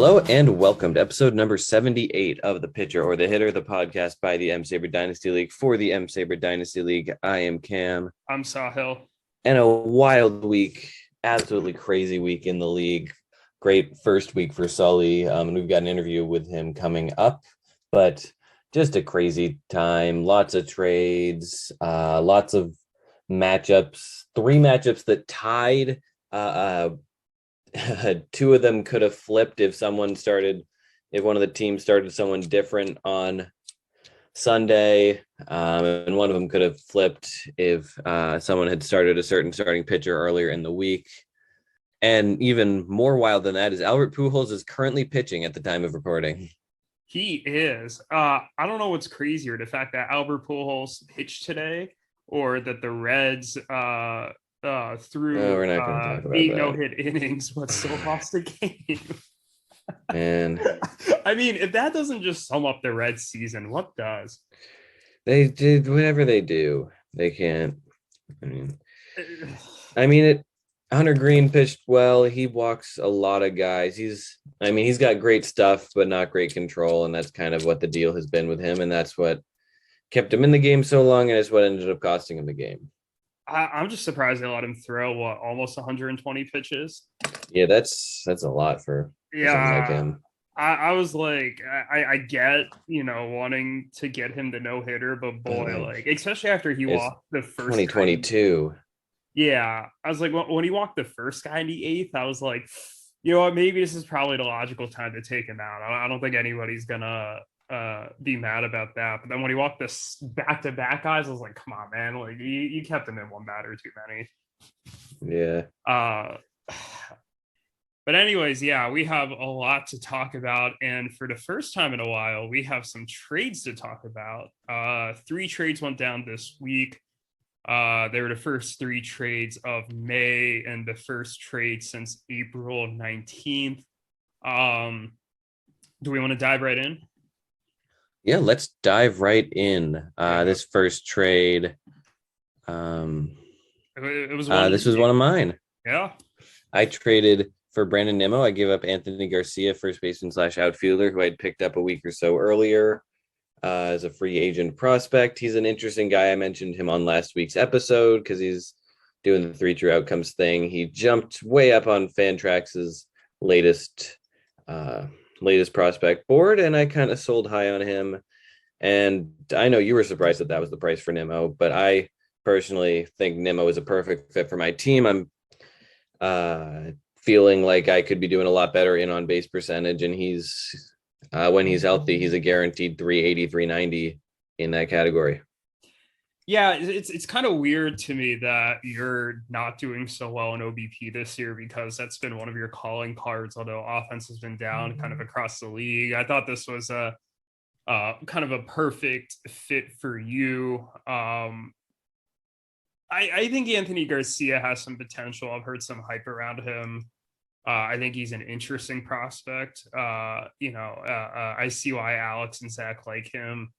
Hello and welcome to episode number 78 of The Pitcher or the Hitter, the podcast by the M-SABR Dynasty League for the M-SABR Dynasty League. I am Cam. I'm Sahil. And a wild week, absolutely crazy week in the league. Great first week for Sully. And we've got an interview with him coming up, but just a crazy time. Lots of trades, lots of matchups, 3 matchups that tied. Two of them could have flipped if one of the teams started someone different on Sunday, and one of them could have flipped if someone had started a certain starting pitcher earlier in the week. And even more wild than that is Albert Pujols is currently pitching at the time of recording. He is. I don't know what's crazier, the fact that Albert Pujols pitched today or that the Reds through we're not going to talk about 8 that. no-hit innings but still lost the game. And I mean, if that doesn't just sum up the Reds season, what does? They did whatever they do. They can't. I mean, Hunter Green pitched well. He walks a lot of guys. He's got great stuff, but not great control. And that's kind of what the deal has been with him. And that's what kept him in the game so long. And it's what ended up costing him the game. I'm just surprised they let him throw almost 120 pitches. Yeah, that's a lot for someone like him. I was like, I get, wanting to get him the no-hitter, but boy, especially after he walked the first 2022. Yeah, I was like, when he walked the first guy in the 8th, I was like, you know what, maybe this is probably the logical time to take him out. I don't think anybody's gonna be mad about that. But then when he walked this back-to-back guys, I was like, come on, man, like you kept him in one batter too many. Yeah. But anyways, yeah, we have a lot to talk about. And for the first time in a while, we have some trades to talk about. 3 trades went down this week. They were the first 3 trades of May and the first trade since April 19th. Do we want to dive right in? Yeah, let's dive right in. This first trade. This was one of mine. Yeah. I traded for Brandon Nimmo. I gave up Anthony Garcia, first baseman / outfielder, who I'd picked up a week or so earlier as a free agent prospect. He's an interesting guy. I mentioned him on last week's episode because he's doing the 3 true outcomes thing. He jumped way up on Fantrax's latest prospect board, and I kind of sold high on him. And I know you were surprised that was the price for Nimmo, but I personally think Nimmo is a perfect fit for my team. I'm feeling like I could be doing a lot better in on base percentage, and he's when he's healthy, he's a guaranteed 380, 390 in that category. Yeah, it's kind of weird to me that you're not doing so well in OBP this year, because that's been one of your calling cards, although offense has been down kind of across the league. I thought this was a kind of a perfect fit for you. I think Anthony Garcia has some potential. I've heard some hype around him. I think he's an interesting prospect. I see why Alex and Zach like him.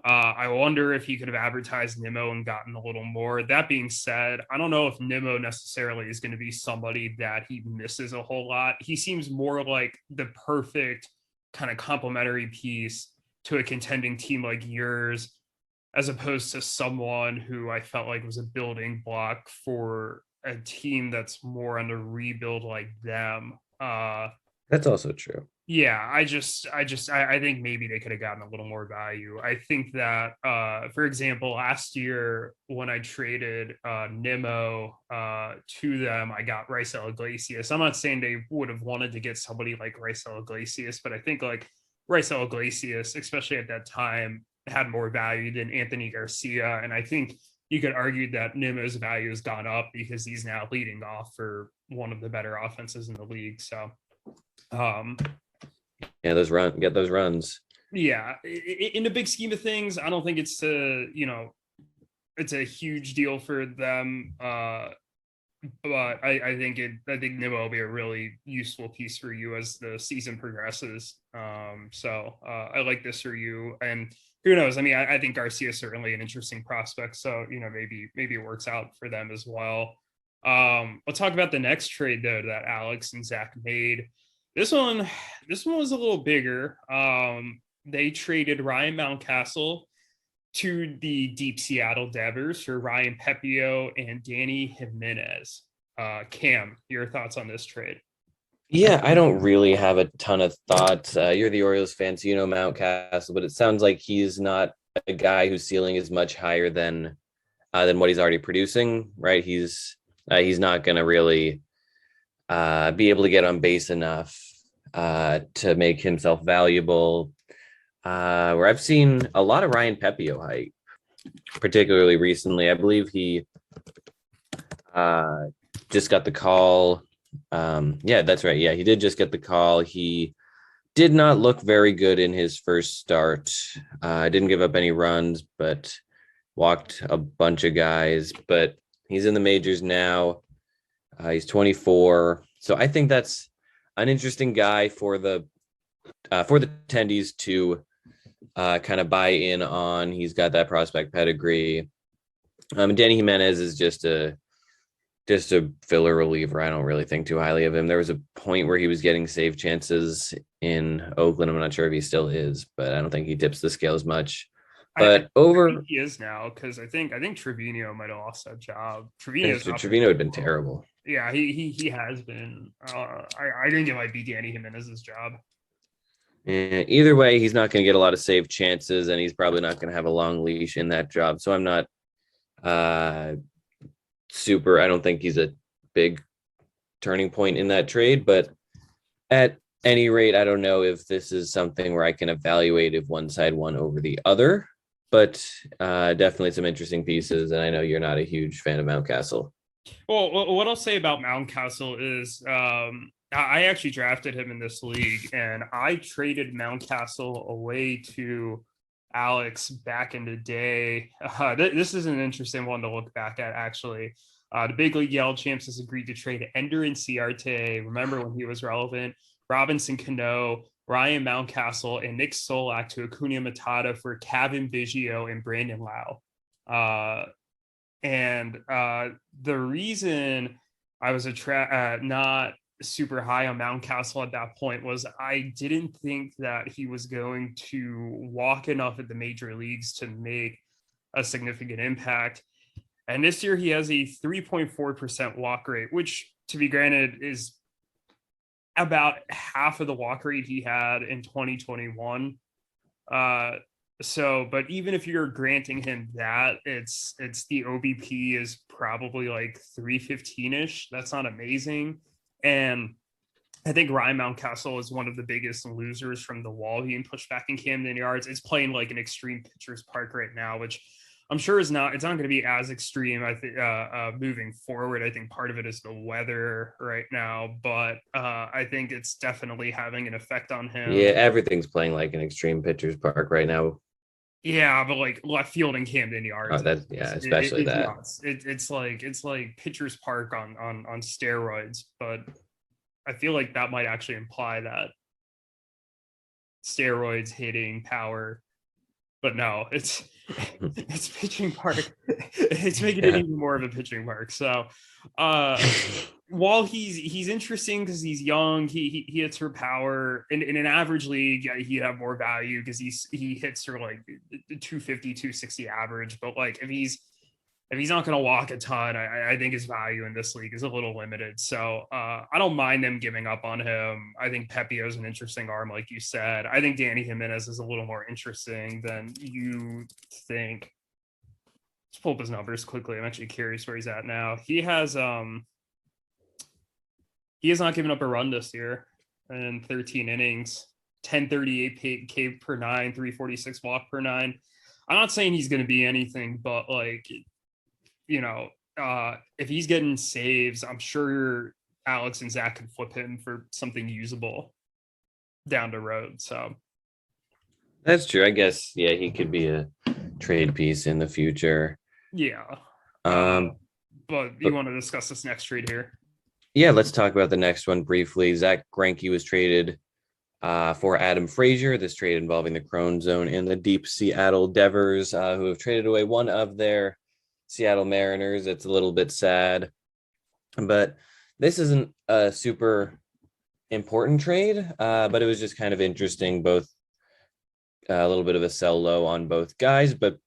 I wonder if he could have advertised Nimmo and gotten a little more. That being said, I don't know if Nimmo necessarily is going to be somebody that he misses a whole lot. He seems more like the perfect kind of complementary piece to a contending team like yours, as opposed to someone who I felt like was a building block for a team that's more on a rebuild like them. That's also true. Yeah, I think maybe they could have gotten a little more value. I think that, for example, last year when I traded Nimmo to them, I got Raisel Iglesias. I'm not saying they would have wanted to get somebody like Raisel Iglesias, but I think like Raisel Iglesias, especially at that time, had more value than Anthony Garcia. And I think you could argue that Nimmo's value has gone up because he's now leading off for one of the better offenses in the league. So, get those runs. Yeah. In the big scheme of things, I don't think it's it's a huge deal for them. But I think Nimmo will be a really useful piece for you as the season progresses. So I like this for you. And who knows? I mean, I think Garcia is certainly an interesting prospect. So, maybe it works out for them as well. Let's talk about the next trade, though, that Alex and Zach made. This one was a little bigger. They traded Ryan Mountcastle to the deep Seattle Devers for Ryan Pepio and Danny Jimenez. Cam, your thoughts on this trade? Yeah, I don't really have a ton of thoughts. You're the Orioles fan, so you know Mountcastle, but it sounds like he's not a guy whose ceiling is much higher than what he's already producing, right? He's not going to really be able to get on base enough to make himself valuable. Where I've seen a lot of Ryan Pepio hype, particularly recently. I believe he just got the call. Yeah, that's right. Yeah, he did just get the call. He did not look very good in his first start. Didn't give up any runs, but walked a bunch of guys. But he's in the majors now. He's 24. So I think that's an interesting guy for the attendees to kind of buy in on. He's got that prospect pedigree. Danny Jimenez is just a filler reliever. I don't really think too highly of him. There was a point where he was getting save chances in Oakland. I'm not sure if he still is, but I don't think he tips the scales much. But I over think he is now, because I think Trevino might have lost that job. Trevino had been terrible. Yeah, he has been. I think it might be Danny Jimenez's job. Either way, he's not going to get a lot of save chances, and he's probably not going to have a long leash in that job. So I'm not super. I don't think he's a big turning point in that trade. But at any rate, I don't know if this is something where I can evaluate if one side won over the other. But definitely some interesting pieces. And I know you're not a huge fan of Mountcastle. Well, what I'll say about Mountcastle is I actually drafted him in this league, and I traded Mountcastle away to Alex back in the day. This is an interesting one to look back at, actually. The Big League Yell Champs has agreed to trade Ender and Ciarte. Remember when he was relevant? Robinson Cano, Ryan Mountcastle, and Nick Solak to Acuna Matata for Kevin Biggio and Brandon Lau. The reason I was not super high on Mountcastle at that point was I didn't think that he was going to walk enough at the major leagues to make a significant impact. And this year he has a 3.4% walk rate, which, to be granted, is about half of the walk rate he had in 2021. But even if you're granting him that, it's the OBP is probably like 315-ish. That's not amazing. And I think Ryan Mountcastle is one of the biggest losers from the wall being pushed back in Camden Yards. It's playing like an extreme pitcher's park right now, which I'm sure it's not going to be as extreme. I think moving forward, I think part of it is the weather right now, but I think it's definitely having an effect on him. Yeah, everything's playing like an extreme pitcher's park right now. Yeah, but like left field in Camden Yards. Especially that. It's like pitcher's park on steroids, but I feel like that might actually imply that steroids, hitting, power. But no, it's pitching park. It's making it even more of a pitching park. So while he's interesting because he's young, he hits for power. In an average league, yeah, he'd have more value because he hits for like 250, 260 average. But like if he's not going to walk a ton, I think his value in this league is a little limited. So I don't mind them giving up on him. I think Pepio is an interesting arm, like you said. I think Danny Jimenez is a little more interesting than you think. Let's pull up his numbers quickly. I'm actually curious where he's at now. He has not given up a run this year in 13 innings, 1038 K per nine, 346 walk per nine. I'm not saying he's going to be anything, but like, you know, if he's getting saves, I'm sure Alex and Zach can flip him for something usable down the road. So that's true. I guess, yeah, he could be a trade piece in the future. Yeah. But you want to discuss this next trade here? Yeah, let's talk about the next one briefly. Zach Greinke was traded for Adam Frazier. This trade involving the Crone Zone and the deep Seattle Devers, who have traded away one of their Seattle Mariners. It's a little bit sad, but this isn't a super important trade, but it was just kind of interesting. Both a little bit of a sell low on both guys, but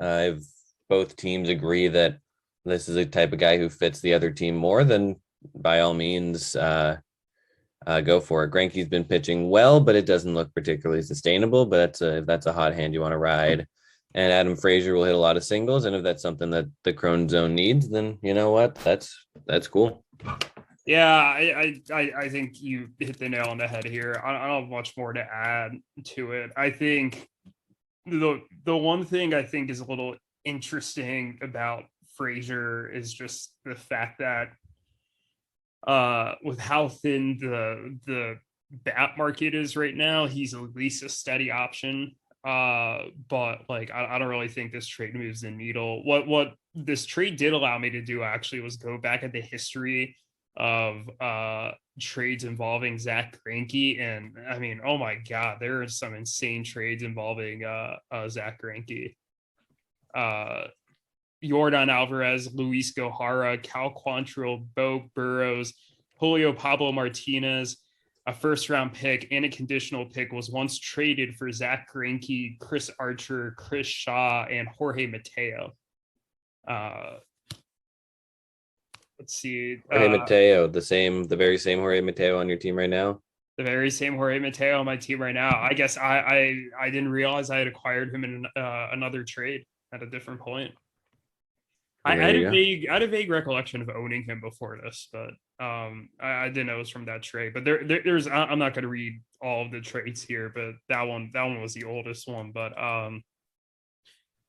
if both teams agree that this is a type of guy who fits the other team more, then by all means, go for it. Greinke's been pitching well, but it doesn't look particularly sustainable. But if that's a hot hand you want to ride, and Adam Frazier will hit a lot of singles, and if that's something that the Crone Zone needs, then you know what, that's cool. Yeah, I think you hit the nail on the head here. I don't have much more to add to it. I think the one thing I think is a little interesting about Frazier is just the fact that with how thin the bat market is right now, he's at least a steady option. But like I don't really think this trade moves the needle. What this trade did allow me to do actually was go back at the history of trades involving Zach Greinke, and I mean, oh my god, there are some insane trades involving Zach Greinke. Yordan Alvarez, Luis Gohara, Cal Quantrill, Bo Burrows, Julio Pablo Martinez, a first-round pick and a conditional pick was once traded for Zach Greinke, Chris Archer, Chris Shaw, and Jorge Mateo. Let's see. Jorge Mateo, the very same Jorge Mateo on your team right now. The very same Jorge Mateo on my team right now. I guess I didn't realize I had acquired him in another trade at a different point. I had a vague recollection of owning him before this, but I didn't know it was from that trade. But there's I'm not going to read all of the trades here, but that one was the oldest one. But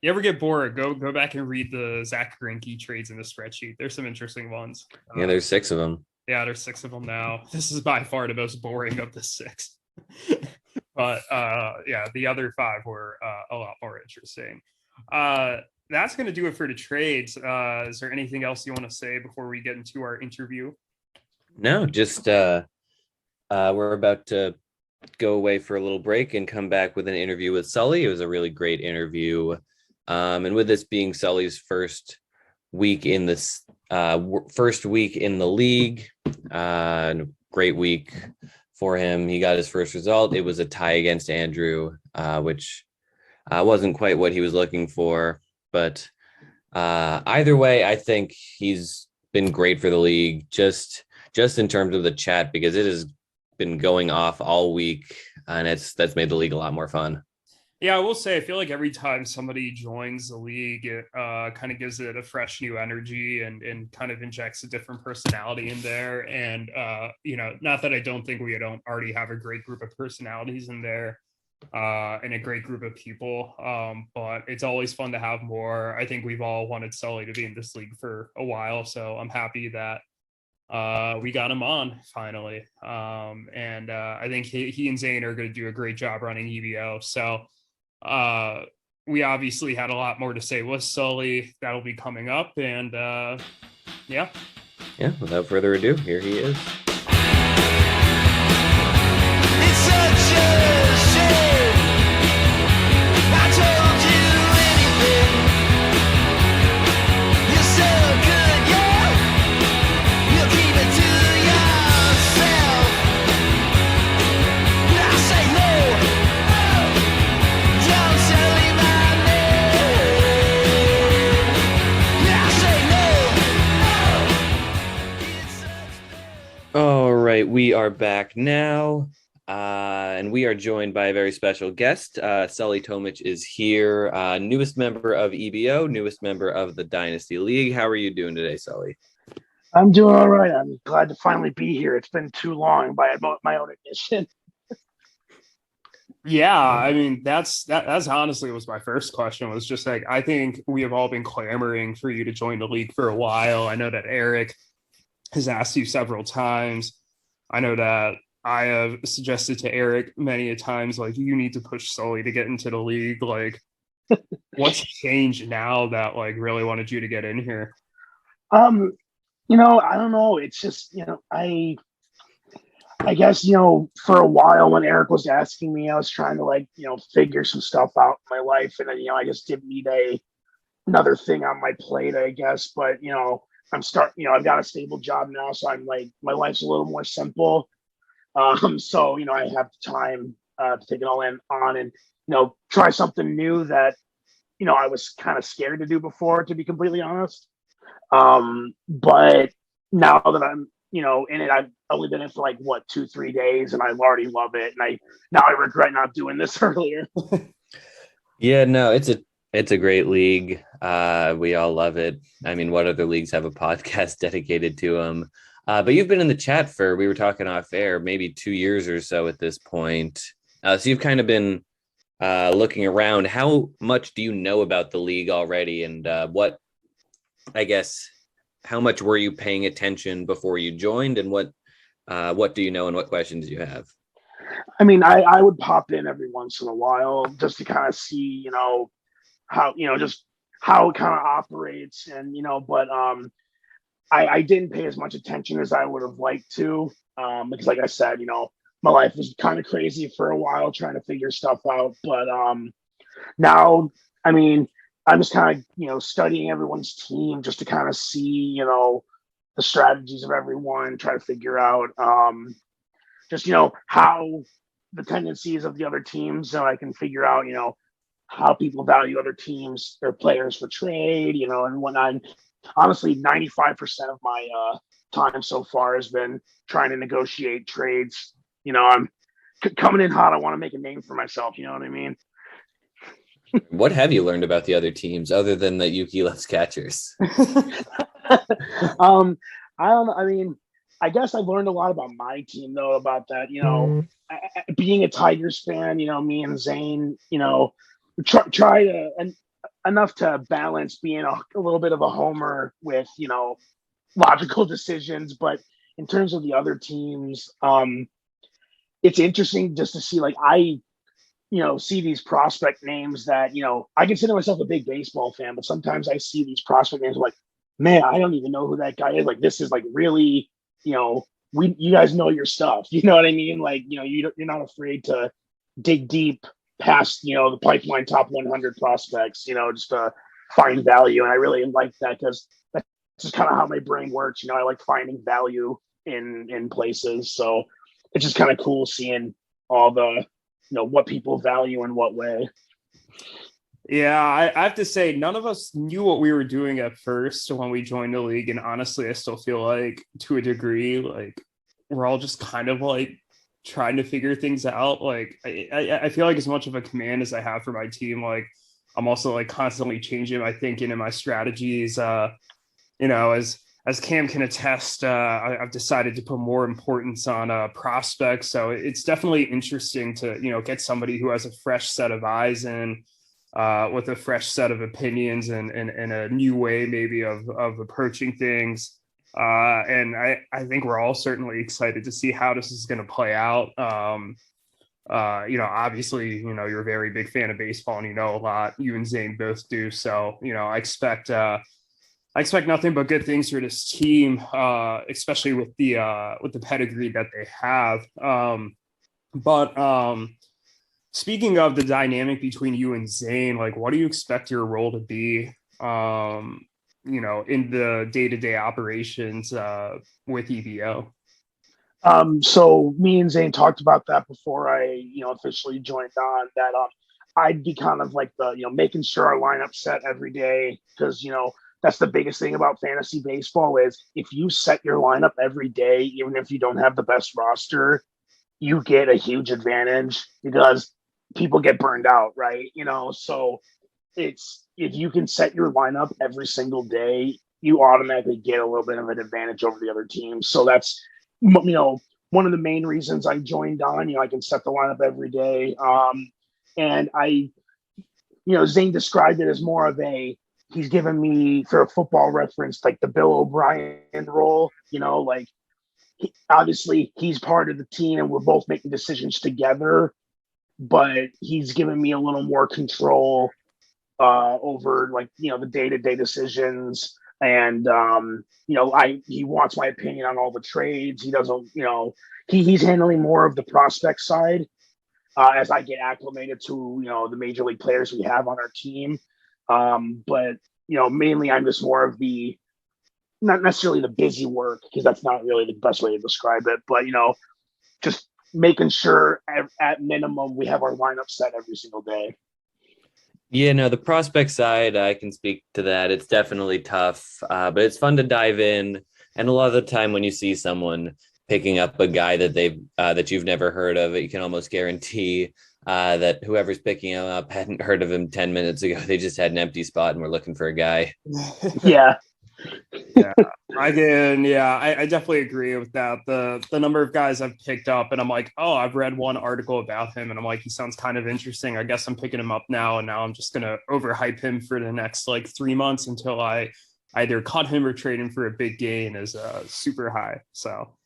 you ever get bored, go back and read the Zach Greinke trades in the spreadsheet. There's some interesting ones. Yeah, there's 6 of them. Yeah, there's 6 of them now. This is by far the most boring of the 6. But yeah, the other 5 were a lot more interesting. That's going to do it for the trades. Is there anything else you want to say before we get into our interview? No, just we're about to go away for a little break and come back with an interview with Sully. It was a really great interview. And with this being Sully's first week in the league, great week for him. He got his first result. It was a tie against Andrew, which wasn't quite what he was looking for. But either way, I think he's been great for the league, just in terms of the chat, because it has been going off all week, and that's made the league a lot more fun. Yeah, I will say, I feel like every time somebody joins the league, it kind of gives it a fresh new energy and kind of injects a different personality in there. And, not that I don't think we don't already have a great group of personalities in there and a great group of people, but it's always fun to have more. I think we've all wanted Sully to be in this league for a while, so I'm happy that we got him on finally. And I think he and Zane are going to do a great job running EBO. So we obviously had a lot more to say with Sully. That'll be coming up. And yeah, without further ado, here he is. It's such a shame I told you anything. You're so good, yeah. You'll keep it to yourself. I say no. Don't say my name. I say no. All right, we are back now. And we are joined by a very special guest. Sully Tomich is here, newest member of EBO, newest member of the Dynasty League. How are you doing today, Sully? I'm doing all right. I'm glad to finally be here. It's been too long by my own admission. Yeah, I mean, that's honestly was my first question, was just like, I think we have all been clamoring for you to join the league for a while. I know that Erik has asked you several times. I know that I have suggested to Erik many a times, like, you need to push Sully to get into the league. Like, what's changed now that like really wanted you to get in here? I don't know. It's just, I guess, for a while when Erik was asking me, I was trying to figure some stuff out in my life. And then, I just didn't need another thing on my plate, I guess. But, I've got a stable job now. So I'm like, my life's a little more simple. So, I have time to take it all on and, try something new that, I was kind of scared to do before, to be completely honest. But now that I'm, in it, I've only been in for like 2-3 days, and I already love it. And I regret not doing this earlier. Yeah, no, it's a great league. We all love it. I mean, what other leagues have a podcast dedicated to them? But you've been in the chat we were talking off air, maybe 2 years or so at this point. So you've kind of been looking around. How much do you know about the league already? And how much were you paying attention before you joined? And what do you know and what questions do you have? I mean, I would pop in every once in a while just to kind of see, how, just how it kind of operates. And, but I didn't pay as much attention as I would have liked to, because like I said, my life was kind of crazy for a while trying to figure stuff out. But now, I mean, I'm just kind of, studying everyone's team just to kind of see, the strategies of everyone, try to figure out just, how the tendencies of the other teams, so I can figure out, how people value other teams, their players for trade, and whatnot. Honestly, 95% of my time so far has been trying to negotiate trades. I'm coming in hot. I want to make a name for myself. You know what I mean? What have you learned about the other teams other than that Yuki loves catchers? I don't know. I mean, I guess I've learned a lot about my team, though, about that, being a Tigers fan, me and Zane, try to, and enough to balance being a little bit of a homer with, logical decisions. But in terms of the other teams, it's interesting just to see, like, I see these prospect names that, I consider myself a big baseball fan, but sometimes I see these prospect names like, man, I don't even know who that guy is. Like, this is like really, you guys know your stuff. You know what I mean? Like, you're not afraid to dig deep past, the pipeline top 100 prospects, just to find value. And I really like that because that's just kind of how my brain works. I like finding value in places. So it's just kind of cool seeing all the, what people value in what way. Yeah, I have to say, none of us knew what we were doing at first when we joined the league. And honestly, I still feel like, to a degree, like, we're all just kind of like trying to figure things out. Like, I feel like as much of a command as I have for my team, like, I'm also like constantly changing my thinking and my strategies. As Cam can attest, I've decided to put more importance on prospects. So it's definitely interesting to, get somebody who has a fresh set of eyes and with a fresh set of opinions and a new way maybe of approaching things. And I think we're all certainly excited to see how this is going to play out. Obviously, you're a very big fan of baseball and a lot. You and Zane both do. So, I expect nothing but good things for this team, especially with the pedigree that they have. But speaking of the dynamic between you and Zane, like, what do you expect your role to be, in the day-to-day operations with EBO? So me and Zane talked about that before I, officially joined on, that I'd be kind of like the, making sure our lineup's set every day, because, that's the biggest thing about fantasy baseball is if you set your lineup every day, even if you don't have the best roster, you get a huge advantage because people get burned out, right? So it's, if you can set your lineup every single day, you automatically get a little bit of an advantage over the other team. So that's, one of the main reasons I joined on. I can set the lineup every day. And I, Zane described it as more of he's given me, for a football reference, like the Bill O'Brien role, like obviously he's part of the team and we're both making decisions together, but he's given me a little more control over, like, the day-to-day decisions. And, he wants my opinion on all the trades. He doesn't, he's handling more of the prospect side as I get acclimated to, the major league players we have on our team. But, mainly I'm just more of the, not necessarily the busy work, because that's not really the best way to describe it, but, just making sure at minimum we have our lineup set every single day. Yeah, no, the prospect side, I can speak to that. It's definitely tough, but it's fun to dive in. And a lot of the time when you see someone picking up a guy that you've never heard of, you can almost guarantee that whoever's picking him up hadn't heard of him 10 minutes ago. They just had an empty spot and were looking for a guy. Yeah. Yeah, I definitely agree with that. The number of guys I've picked up and I'm like, oh, I've read one article about him and I'm like, he sounds kind of interesting. I guess I'm picking him up now, and now I'm just gonna overhype him for the next like 3 months until I either cut him or trade him for a big gain is super high. So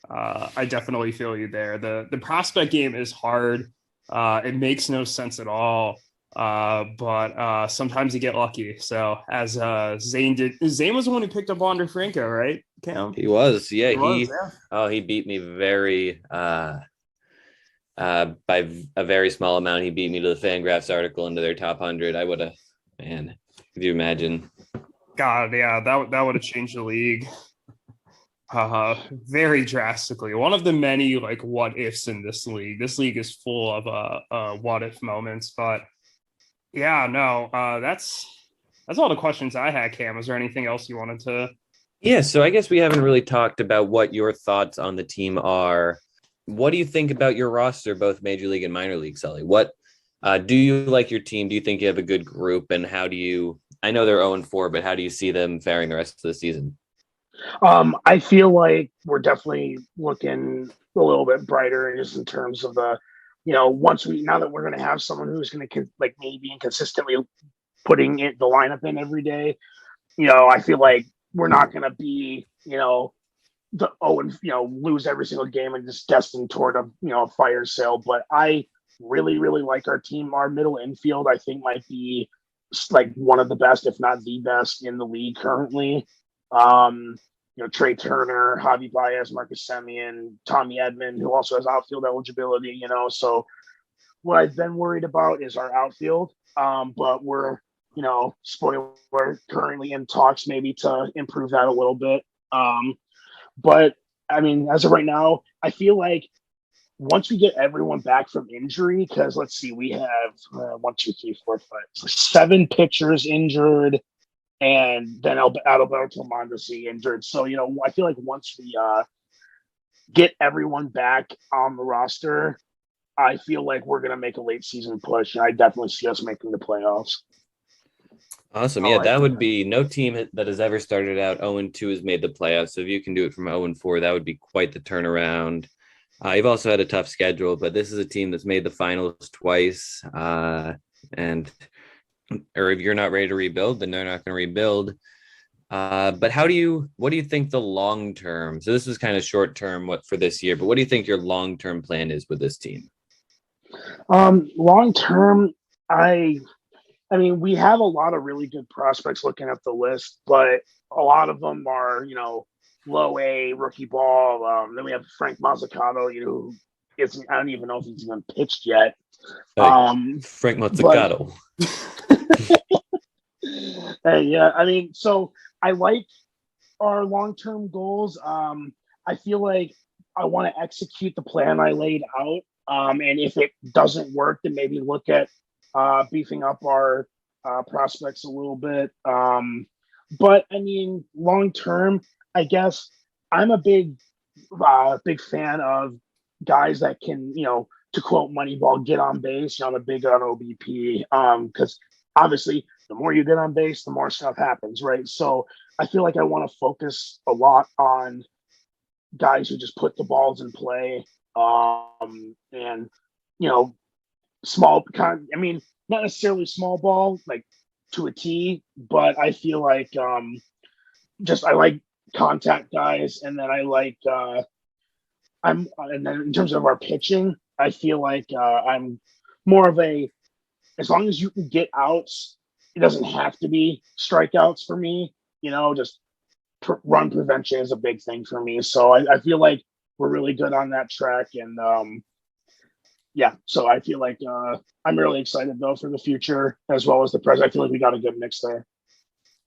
I definitely feel you there. The prospect game is hard. It makes no sense at all. But sometimes you get lucky. So as Zane did, Zane was the one who picked up Wander Franco, right, Cam? He was, yeah. He He beat me very by a very small amount. He beat me to the Fangraphs article into their top 100. I would have, man, could you imagine? God, yeah, that would have changed the league very drastically. One of the many like what ifs in this league. This league is full of what if moments, but yeah, no, that's all the questions I had, Cam. Is there anything else you wanted to? Yeah, so I guess we haven't really talked about what your thoughts on the team are. What do you think about your roster, both major league and minor league, Sully? What do you like your team? Do you think you have a good group? And how do you, I know they're 0-4, but how do you see them faring the rest of the season? I feel like we're definitely looking a little bit brighter just in terms of the, now that we're going to have someone who's going to like maybe consistently putting the lineup in every day, I feel like we're not going to be, lose every single game and just destined toward a fire sale. But I really, really like our team. Our middle infield, I think, might be like one of the best, if not the best in the league currently. Trey Turner, Javi Baez, Marcus Semien, Tommy Edman, who also has outfield eligibility, so what I've been worried about is our outfield. But we're, spoiler, currently in talks maybe to improve that a little bit. But I mean, as of right now, I feel like once we get everyone back from injury, because let's see, we have 7 pitchers injured, and then Alberto Mondesi injured. So, I feel like once we get everyone back on the roster, I feel like we're going to make a late season push. And I definitely see us making the playoffs. Awesome. Yeah, that would be no team that has ever started out 0-2 has made the playoffs. So if you can do it from 0-4, that would be quite the turnaround. You've also had a tough schedule, but this is a team that's made the finals twice. Or if you're not ready to rebuild, then they're not going to rebuild. But what do you think the long term? So this is kind of short term for this year, but what do you think your long term plan is with this team? Long term, I mean, we have a lot of really good prospects looking at the list, but a lot of them are, low A rookie ball. Then we have Frank Mazzucato, who isn't, I don't even know if he's even pitched yet. Frank Mazzucato. Yeah, I mean, so I like our long-term goals. I feel like I want to execute the plan I laid out. And if it doesn't work, then maybe look at beefing up our prospects a little bit. But I mean, long-term, I guess I'm a big fan of guys that can, to quote Moneyball, get on base. I'm a big on OBP because obviously the more you get on base, the more stuff happens, right? So I feel like I want to focus a lot on guys who just put the balls in play and, small kind. I mean, not necessarily small ball like to a T, but I feel like I like contact guys, and then I like and then in terms of our pitching, I feel like I'm more of as long as you can get outs, it doesn't have to be strikeouts for me. Just run prevention is a big thing for me. So I feel like we're really good on that track. And so I feel like I'm really excited though for the future as well as the present. I feel like we got a good mix there.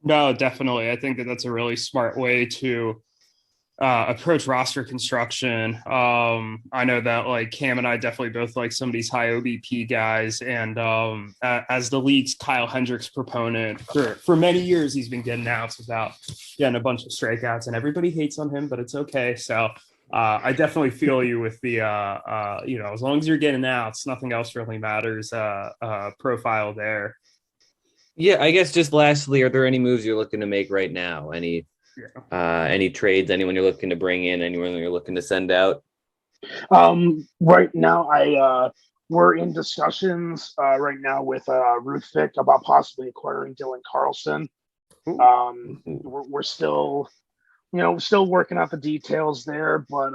No, definitely. I think that's a really smart way to approach roster construction. I know that like Cam and I definitely both like some of these high OBP guys, and as the league's Kyle Hendricks proponent for many years, he's been getting outs without getting a bunch of strikeouts, and everybody hates on him, but it's okay. So I definitely feel you with the as long as you're getting outs, nothing else really matters. Profile there. Yeah, I guess just lastly, are there any moves you're looking to make right now? Any trades, anyone you're looking to bring in, anyone you're looking to send out? Right now, we're in discussions right now with Ruthvik about possibly acquiring Dylan Carlson. We're still, still working out the details there, but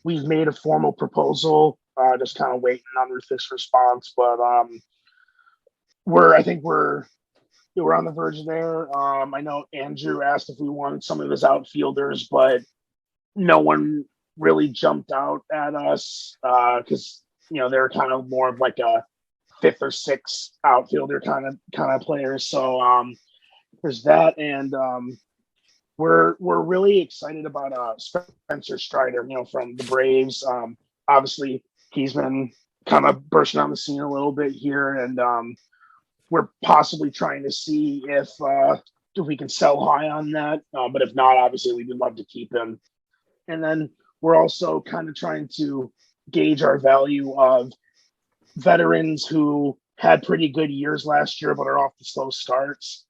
we've made a formal proposal. Just kind of waiting on Ruthvik's response, but I think we're on the verge there. I know Andrew asked if we wanted some of his outfielders, but no one really jumped out at us because they're kind of more of like a fifth or sixth outfielder kind of players. So there's that, and we're really excited about Spencer Strider, from the Braves. Obviously, he's been kind of bursting on the scene a little bit here, and we're possibly trying to see if we can sell high on that. But if not, obviously, we'd love to keep him. And then we're also kind of trying to gauge our value of veterans who had pretty good years last year, but are off the slow starts.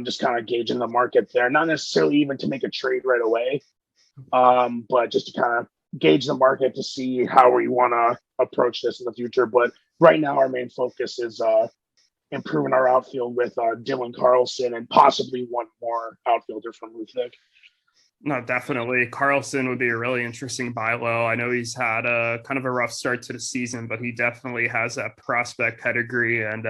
Just kind of gauging the market there, not necessarily even to make a trade right away, but just to kind of gauge the market to see how we want to approach this in the future. But right now, our main focus is improving our outfield with Dylan Carlson and possibly one more outfielder from Ruthvik. No, definitely. Carlson would be a really interesting buy low. I know he's had a kind of a rough start to the season, but he definitely has that prospect pedigree. And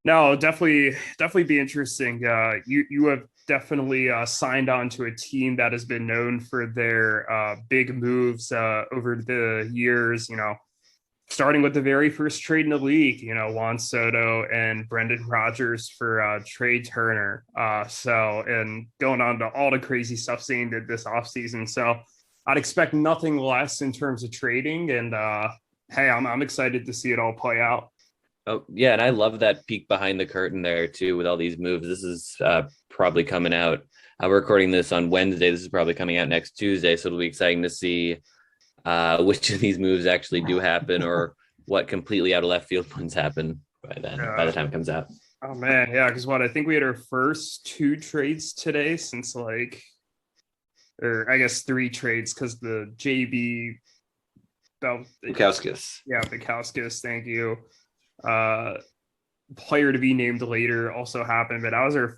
no, definitely be interesting. You have definitely signed on to a team that has been known for their big moves over the years, starting with the very first trade in the league, Juan Soto and Brendan Rodgers for Trey Turner. And going on to all the crazy stuff Zane did this offseason. So I'd expect nothing less in terms of trading. And hey, I'm excited to see it all play out. Oh, yeah. And I love that peek behind the curtain there, too, with all these moves. This is probably coming out. We're recording this on Wednesday. This is probably coming out next Tuesday. So it'll be exciting to see which of these moves actually do happen or what completely out of left field ones happen by the time it comes out. Oh man, yeah, because I think we had our first 2 trades today since I guess 3 trades because the JB Bukowskis. Yeah, Bukowskis, thank you. Player to be named later also happened, but that was our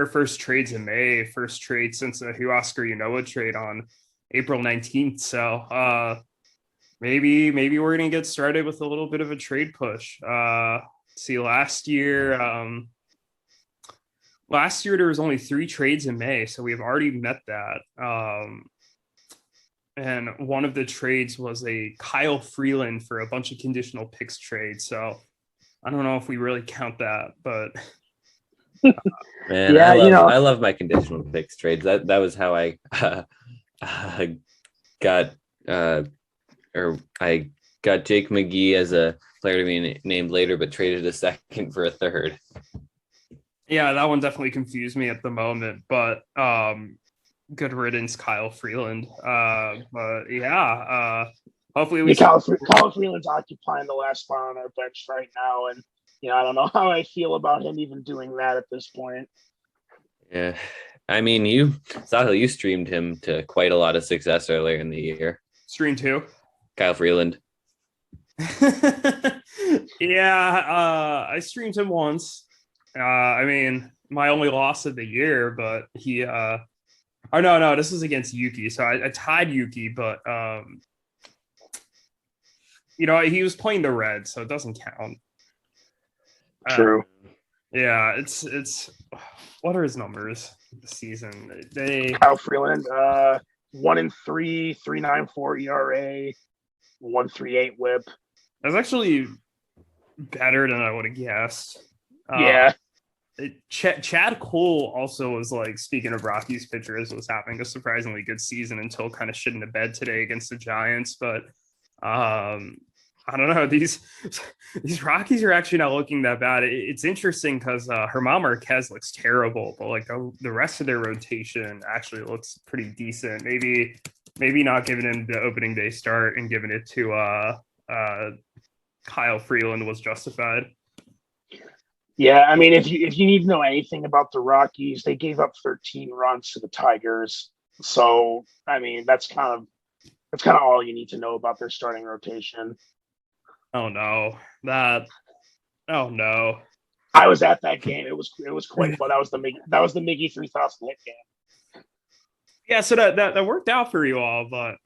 first trades in May, first trade since the Huascar Ynoa trade on April 19th. So maybe we're gonna get started with a little bit of a trade push. See, last year there was only 3 trades in May, so we've already met that. And one of the trades was a Kyle Freeland for a bunch of conditional picks trade. So I don't know if we really count that, but man, yeah, I love my conditional picks trades. That was how I got Jake McGee as a player to be named later, but traded a second for a third. Yeah, that one definitely confused me at the moment, but good riddance, Kyle Freeland. But yeah, hopefully Kyle Freeland's occupying the last spot on our bench right now, and I don't know how I feel about him even doing that at this point. Yeah. I mean, Sahil, you streamed him to quite a lot of success earlier in the year. Streamed who? Kyle Freeland. Yeah, I streamed him once. I mean, my only loss of the year, but he no, this was against Yuki. So I tied Yuki, but he was playing the Reds, so it doesn't count. True. Yeah, it's what are his numbers this season? Kyle Freeland, 1-3, 3.94 ERA, 1.38 WHIP. That's actually better than I would have guessed. Yeah. Chad Cole also was like, speaking of Rockies pitchers, was having a surprisingly good season until kind of shit in the bed today against the Giants. But I don't know. These Rockies are actually not looking that bad. It's interesting because Germán Marquez looks terrible, but like the rest of their rotation actually looks pretty decent. Maybe not giving him the opening day start and giving it to Kyle Freeland was justified. Yeah, I mean, if you need to know anything about the Rockies, they gave up 13 runs to the Tigers. So, I mean, that's kind of all you need to know about their starting rotation. Oh no. Oh no. I was at that game. It was quite fun. That was the Mickey 3000 hit game. Yeah, so that worked out for you all, but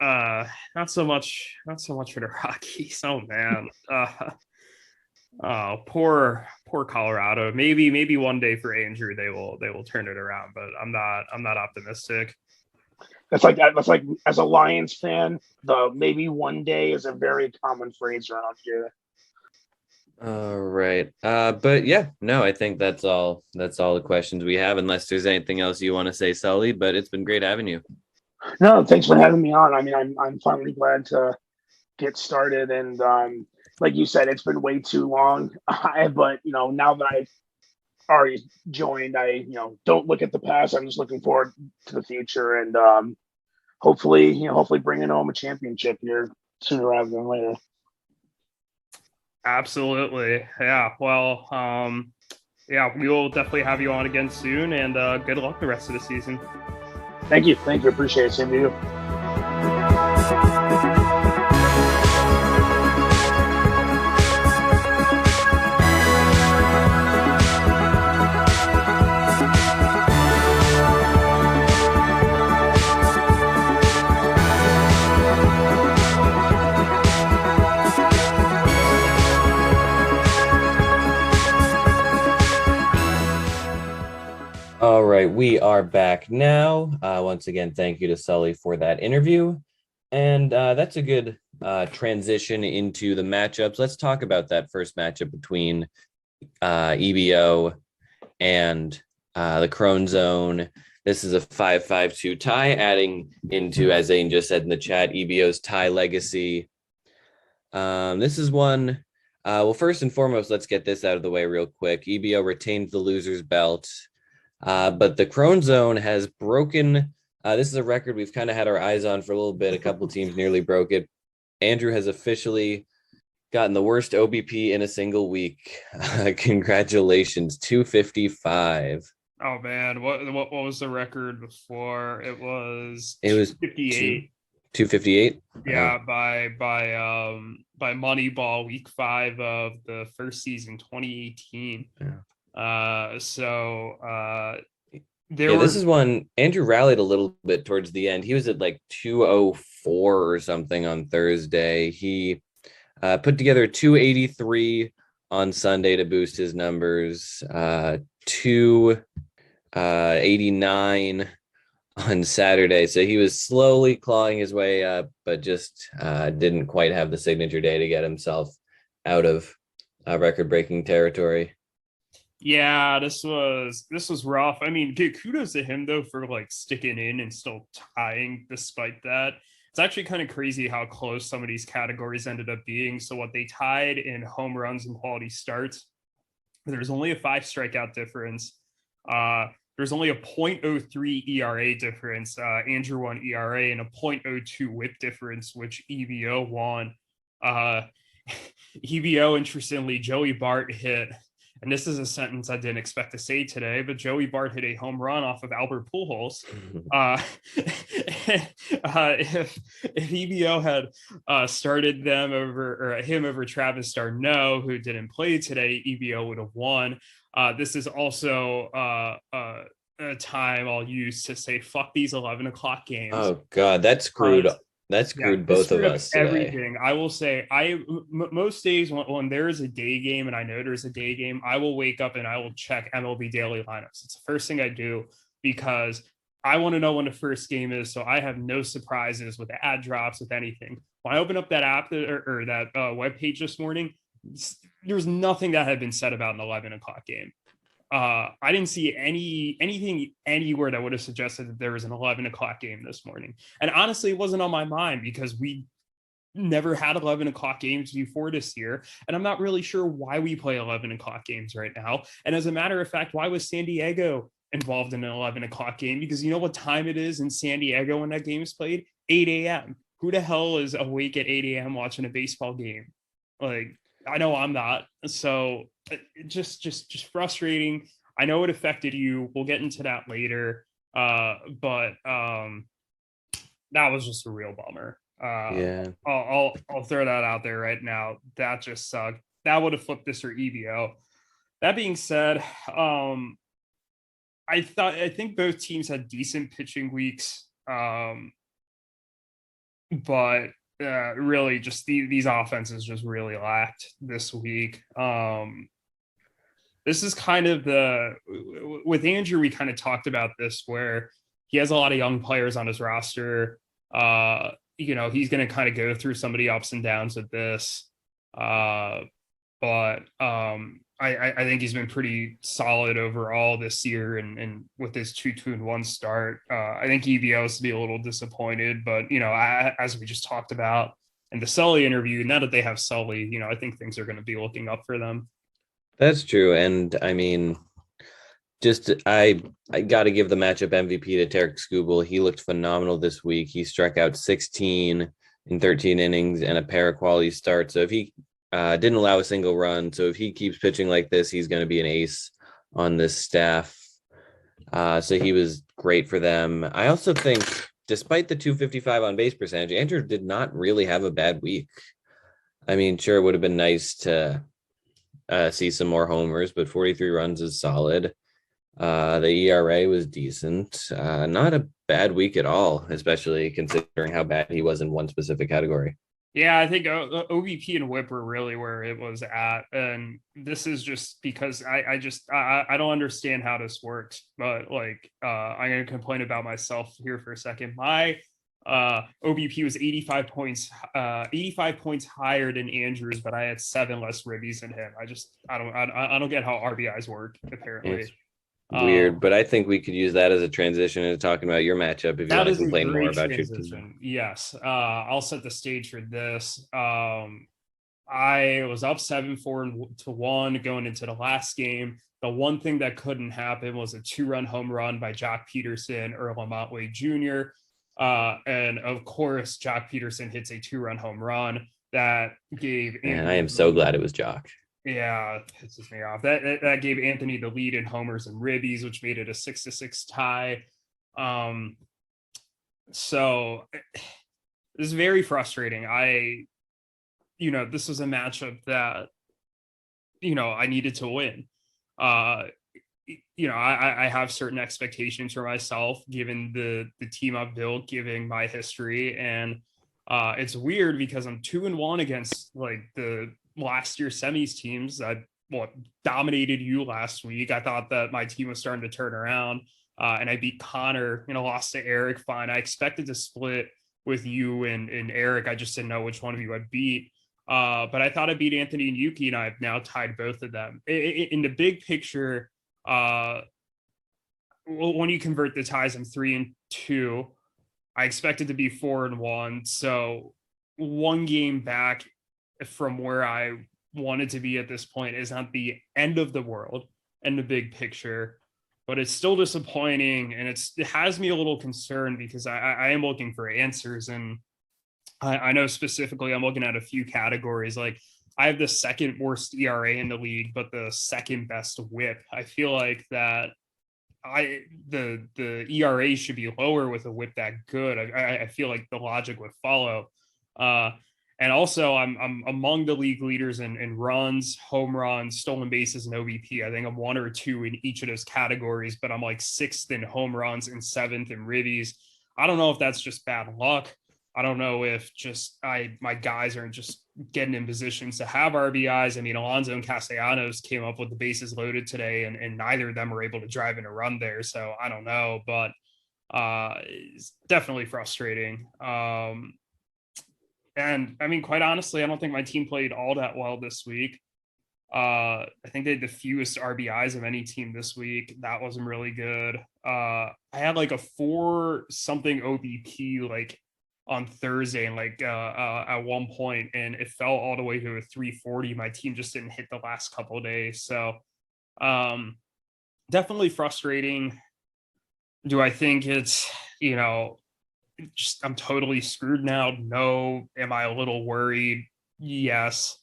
not so much for the Rockies. Oh man. Oh, poor Colorado. Maybe one day for Andrew they will turn it around, but I'm not optimistic. That's like as a Lions fan, the maybe one day is a very common phrase around here. All right. But yeah, no, I think that's all the questions we have, unless there's anything else you want to say, Sully, but it's been great having you. No, thanks for having me on. I mean, I'm finally glad to get started, and like you said, it's been way too long. But now that I've already joined, I don't look at the past. I'm just looking forward to the future, and hopefully bringing home a championship here sooner rather than later. Absolutely. Yeah. Well, yeah, we will definitely have you on again soon, and good luck the rest of the season. Thank you. Appreciate it. Same to you. All right, we are back now. Once again, thank you to Sully for that interview. And that's a good transition into the matchups. Let's talk about that first matchup between EBO and the Crone Zone. This is a 5-5-2 tie, adding into, as Zane just said in the chat, EBO's tie legacy. This is one, well, first and foremost, let's get this out of the way real quick. EBO retained the loser's belt. But the Crone Zone has broken. This is a record we've kind of had our eyes on for a little bit. A couple teams nearly broke it. Andrew has officially gotten the worst OBP in a single week. Congratulations, 255. Oh man, what was the record before? It was 258. 258. Yeah, by Moneyball week 5 of the first season, 2018. Yeah. This is one Andrew rallied a little bit towards the end. He was at like 204 or something on Thursday. He put together 283 on Sunday to boost his numbers, 289 on Saturday. So he was slowly clawing his way up, but just didn't quite have the signature day to get himself out of record-breaking territory. Yeah, this was rough. I mean, kudos to him though for like sticking in and still tying despite that. It's actually kind of crazy how close some of these categories ended up being. So what they tied in home runs and quality starts, there's only a 5 strikeout difference. There's only a 0.03 ERA difference. Andrew won ERA and a 0.02 whip difference, which EBO won. EBO, interestingly, Joey Bart hit, and this is a sentence I didn't expect to say today, but Joey Bart hit a home run off of Albert Pujols. If EBO had started him over Travis d'Arnaud, who didn't play today, EBO would have won. This is also a time I'll use to say fuck these 11 o'clock games. Oh God, that's screwed. That screwed both of us today. Everything. I will say, most days when there is a day game and I know there's a day game, I will wake up and I will check MLB daily lineups. It's the first thing I do because I want to know when the first game is, so I have no surprises with ad drops, with anything. When I open up that app or that web page this morning, there was nothing that had been said about an 11 o'clock game. I didn't see anything anywhere that would have suggested that there was an 11 o'clock game this morning. And honestly, it wasn't on my mind because we never had 11 o'clock games before this year. And I'm not really sure why we play 11 o'clock games right now. And as a matter of fact, why was San Diego involved in an 11 o'clock game? Because you know what time it is in San Diego when that game is played? 8 a.m. Who the hell is awake at 8 a.m. watching a baseball game? Like, I know I'm not. So just frustrating. I know it affected you. We'll get into that later. But that was just a real bummer. Yeah. I'll throw that out there right now. That just sucked. That would have flipped this for EVO. That being said, I think both teams had decent pitching weeks. But really just these offenses just really lacked this week. This is kind of with Andrew, we kind of talked about this where he has a lot of young players on his roster. He's going to kind of go through some of the ups and downs with this. But I think he's been pretty solid overall this year, and with his 2-2-1 start, I think EVO is to be a little disappointed. But as we just talked about in the Sully interview, now that they have Sully, I think things are going to be looking up for them. That's true, and I mean, I got to give the matchup MVP to Tarek Skubal. He looked phenomenal this week. He struck out 16 in 13 innings and a pair of quality starts. So if he didn't allow a single run. So if he keeps pitching like this, he's going to be an ace on this staff. So he was great for them. I also think, despite the 255 on base percentage, Andrew did not really have a bad week. I mean, sure, it would have been nice to see some more homers, but 43 runs is solid. The ERA was decent. Not a bad week at all, especially considering how bad he was in one specific category. Yeah, I think OVP and WHIP were really where it was at, and this is just because I don't understand how this works. But like, I'm gonna complain about myself here for a second. My OVP was 85 points higher than Andrew's, but I had 7 less ribbies than him. I don't get how RBIs work. Apparently, it's weird, but I think we could use that as a transition into talking about your matchup if you want to complain more about your team. Yes, I'll set the stage for this. I was up 7-4 going into the last game. The one thing that couldn't happen was a 2-run home run by Jock Peterson or Lamontway Jr. And of course, Jock Peterson hits a 2-run home run that gave. And I am so glad it was Jock. Yeah, it pisses me off. That gave Anthony the lead in homers and ribbies, which made it a 6-6 tie. So this is very frustrating. This was a matchup that, I needed to win. I have certain expectations for myself, given the team I've built, given my history. And it's weird because I'm 2-1 against like the last year semis teams. I dominated you last week. I thought that my team was starting to turn around, and I beat Connor, lost to Erik. Fine. I expected to split with you and Erik. I just didn't know which one of you I'd beat. But I thought I beat Anthony and Yuki, and I've now tied both of them. In the big picture, when you convert the ties, I'm 3-2. I expected to be 4-1. So one game back from where I wanted to be at this point is not the end of the world in the big picture, but it's still disappointing, and it has me a little concerned because I am looking for answers. And I know specifically I'm looking at a few categories. Like, I have the second worst ERA in the league, but the second best WHIP. I feel like that the ERA should be lower with a WHIP that good. I feel like the logic would follow. And also, I'm among the league leaders in runs, home runs, stolen bases, and OBP. I think I'm 1 or 2 in each of those categories, but I'm like 6th in home runs and 7th in ribbies. I don't know if that's just bad luck. I don't know if just my guys aren't just getting in positions to have RBIs. I mean, Alonso and Castellanos came up with the bases loaded today, and neither of them were able to drive in a run there. So I don't know, but it's definitely frustrating. And I mean, quite honestly, I don't think my team played all that well this week. I think they had the fewest RBIs of any team this week. That wasn't really good. I had like a 4 something OBP like on Thursday and like at one point, and it fell all the way to a 340. My team just didn't hit the last couple of days. So definitely frustrating. Do I think it's, just I'm totally screwed now? No. Am I a little worried? Yes.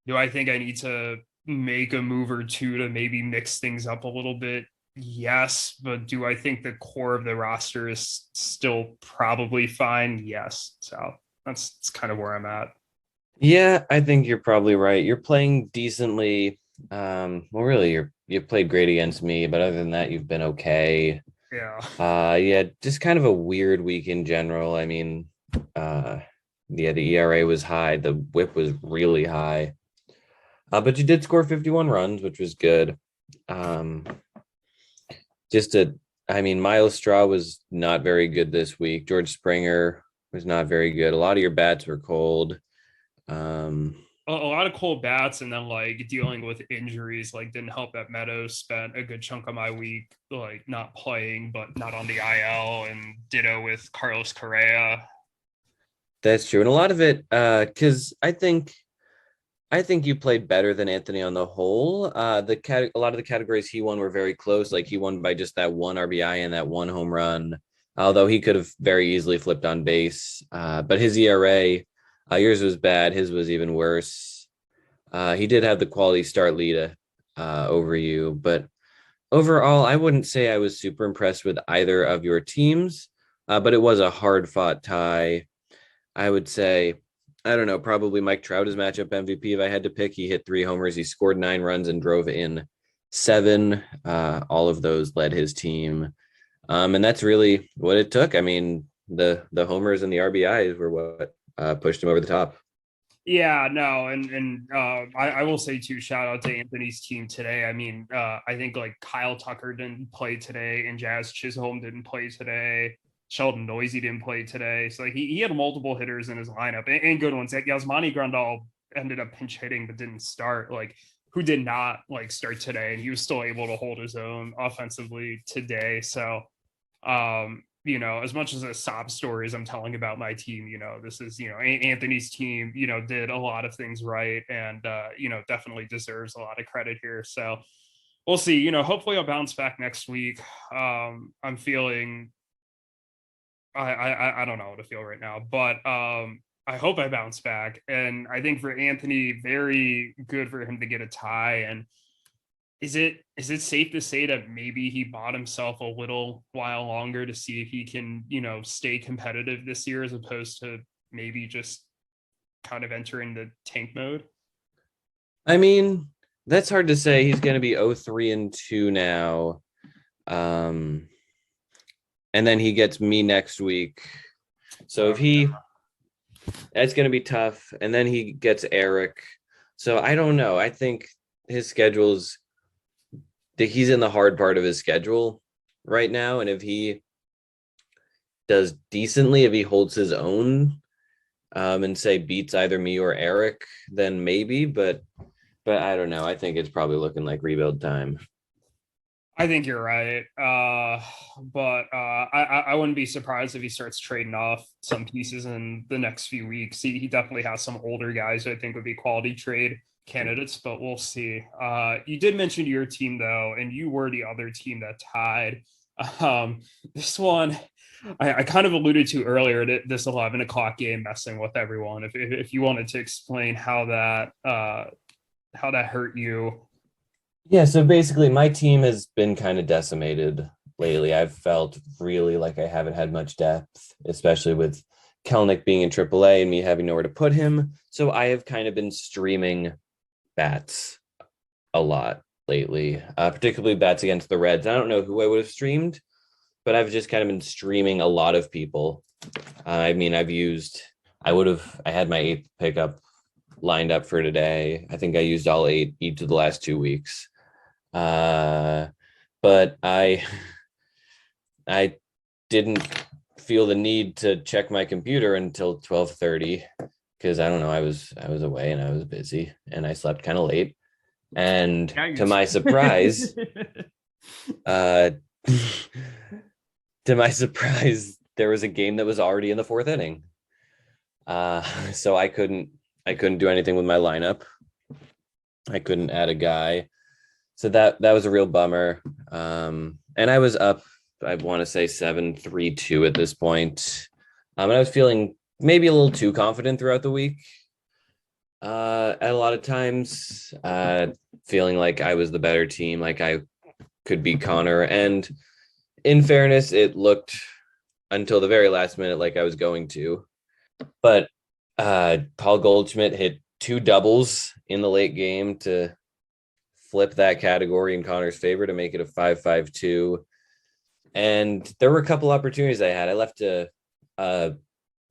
Do I think I need to make a move or two to maybe mix things up a little bit? Yes. But do I think the core of the roster is still probably fine? Yes. So that's kind of where I'm at. Yeah, I think you're probably right. You're playing decently. Well, really, you played great against me, but other than that, you've been okay. Yeah. Just kind of a weird week in general. I mean, the ERA was high, the WHIP was really high. But you did score 51 runs, which was good. Miles Straw was not very good this week. George Springer was not very good. A lot of your bats were cold. A lot of cold bats, and then like dealing with injuries like didn't help that Meadows spent a good chunk of my week like not playing, but not on the IL, and ditto with Carlos Correa. That's true. And a lot of it, because I think you played better than Anthony on the whole. A lot of the categories he won were very close. Like he won by just that 1 RBI and that 1 home run, although he could have very easily flipped on base. But his ERA, yours was bad. His was even worse. He did have the quality start lead over you, but overall, I wouldn't say I was super impressed with either of your teams. But it was a hard fought tie. I would say, I don't know, probably Mike Trout is matchup MVP if I had to pick. He hit 3 homers. He scored 9 runs and drove in 7. All of those led his team. And that's really what it took. I mean, the homers and the RBIs were what pushed him over the top. Yeah, no, and I will say too, shout out to Anthony's team today. I mean, I think like Kyle Tucker didn't play today, and Jazz Chisholm didn't play today. Sheldon Noisy didn't play today. So like he had multiple hitters in his lineup and good ones. Like Yasmani Grandal ended up pinch hitting but didn't start. Like who did not like start today, and he was still able to hold his own offensively today. So as much as the sob stories I'm telling about my team, this is, Anthony's team, did a lot of things right, and definitely deserves a lot of credit here. So we'll see. Hopefully I'll bounce back next week. I'm feeling I don't know how to feel right now, but I hope I bounce back. And I think for Anthony, very good for him to get a tie. And is it safe to say that maybe he bought himself a little while longer to see if he can, stay competitive this year as opposed to maybe just kind of entering the tank mode? I mean, that's hard to say. He's going to be 0-3-2 now. And then he gets me next week. So that's going to be tough. And then he gets Erik. So I don't know. I think his schedule's, he's in the hard part of his schedule right now. And if he does decently, if he holds his own, and say beats either me or Erik, then maybe, but I don't know. I think it's probably looking like rebuild time. I think you're right. But I wouldn't be surprised if he starts trading off some pieces in the next few weeks. He definitely has some older guys who I think would be quality trade candidates, but we'll see. You did mention your team though, and you were the other team that tied. This one I kind of alluded to earlier, that this 11 o'clock game messing with everyone. If you wanted to explain how that hurt you. Yeah, so basically my team has been kind of decimated lately. I've felt really like I haven't had much depth, especially with Kelenic being in AAA and me having nowhere to put him. So I have kind of been streaming bats a lot lately, particularly bats against the Reds. I don't know who I would have streamed, but I've just kind of been streaming a lot of people. I had my 8th pickup lined up for today. I think I used all 8 each of the last 2 weeks. But I didn't feel the need to check my computer until 12:30 because I don't know, I was away and I was busy and I slept kind of late. And Yeah, to my surprise, to my surprise, there was a game that was already in the fourth inning. So I couldn't do anything with my lineup. I couldn't add a guy. So that was a real bummer. And I was up, I want to say 7-3-2 at this point. And I was feeling maybe a little too confident throughout the week. At a lot of times, feeling like I was the better team, like I could beat Connor. And in fairness, it looked until the very last minute like I was going to. But Paul Goldschmidt hit 2 doubles in the late game to flip that category in Connor's favor to make it a 5-5-2. And there were a couple opportunities I had. I left a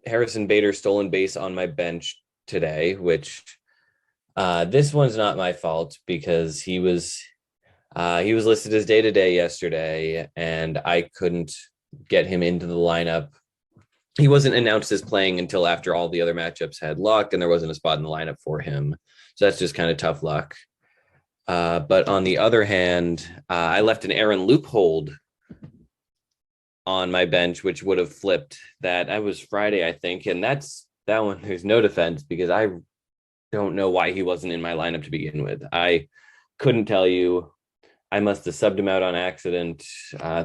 Harrison Bader stolen base on my bench today, which this one's not my fault because he was listed as day-to-day yesterday, and I couldn't get him into the lineup. He wasn't announced as playing until after all the other matchups had locked, and there wasn't a spot in the lineup for him. So that's just kind of tough luck. But on the other hand, I left an Aaron Loophole on my bench, which would have flipped that. I was Friday, I think. And that one, there's no defense because I don't know why he wasn't in my lineup to begin with. I couldn't tell you. I must have subbed him out on accident,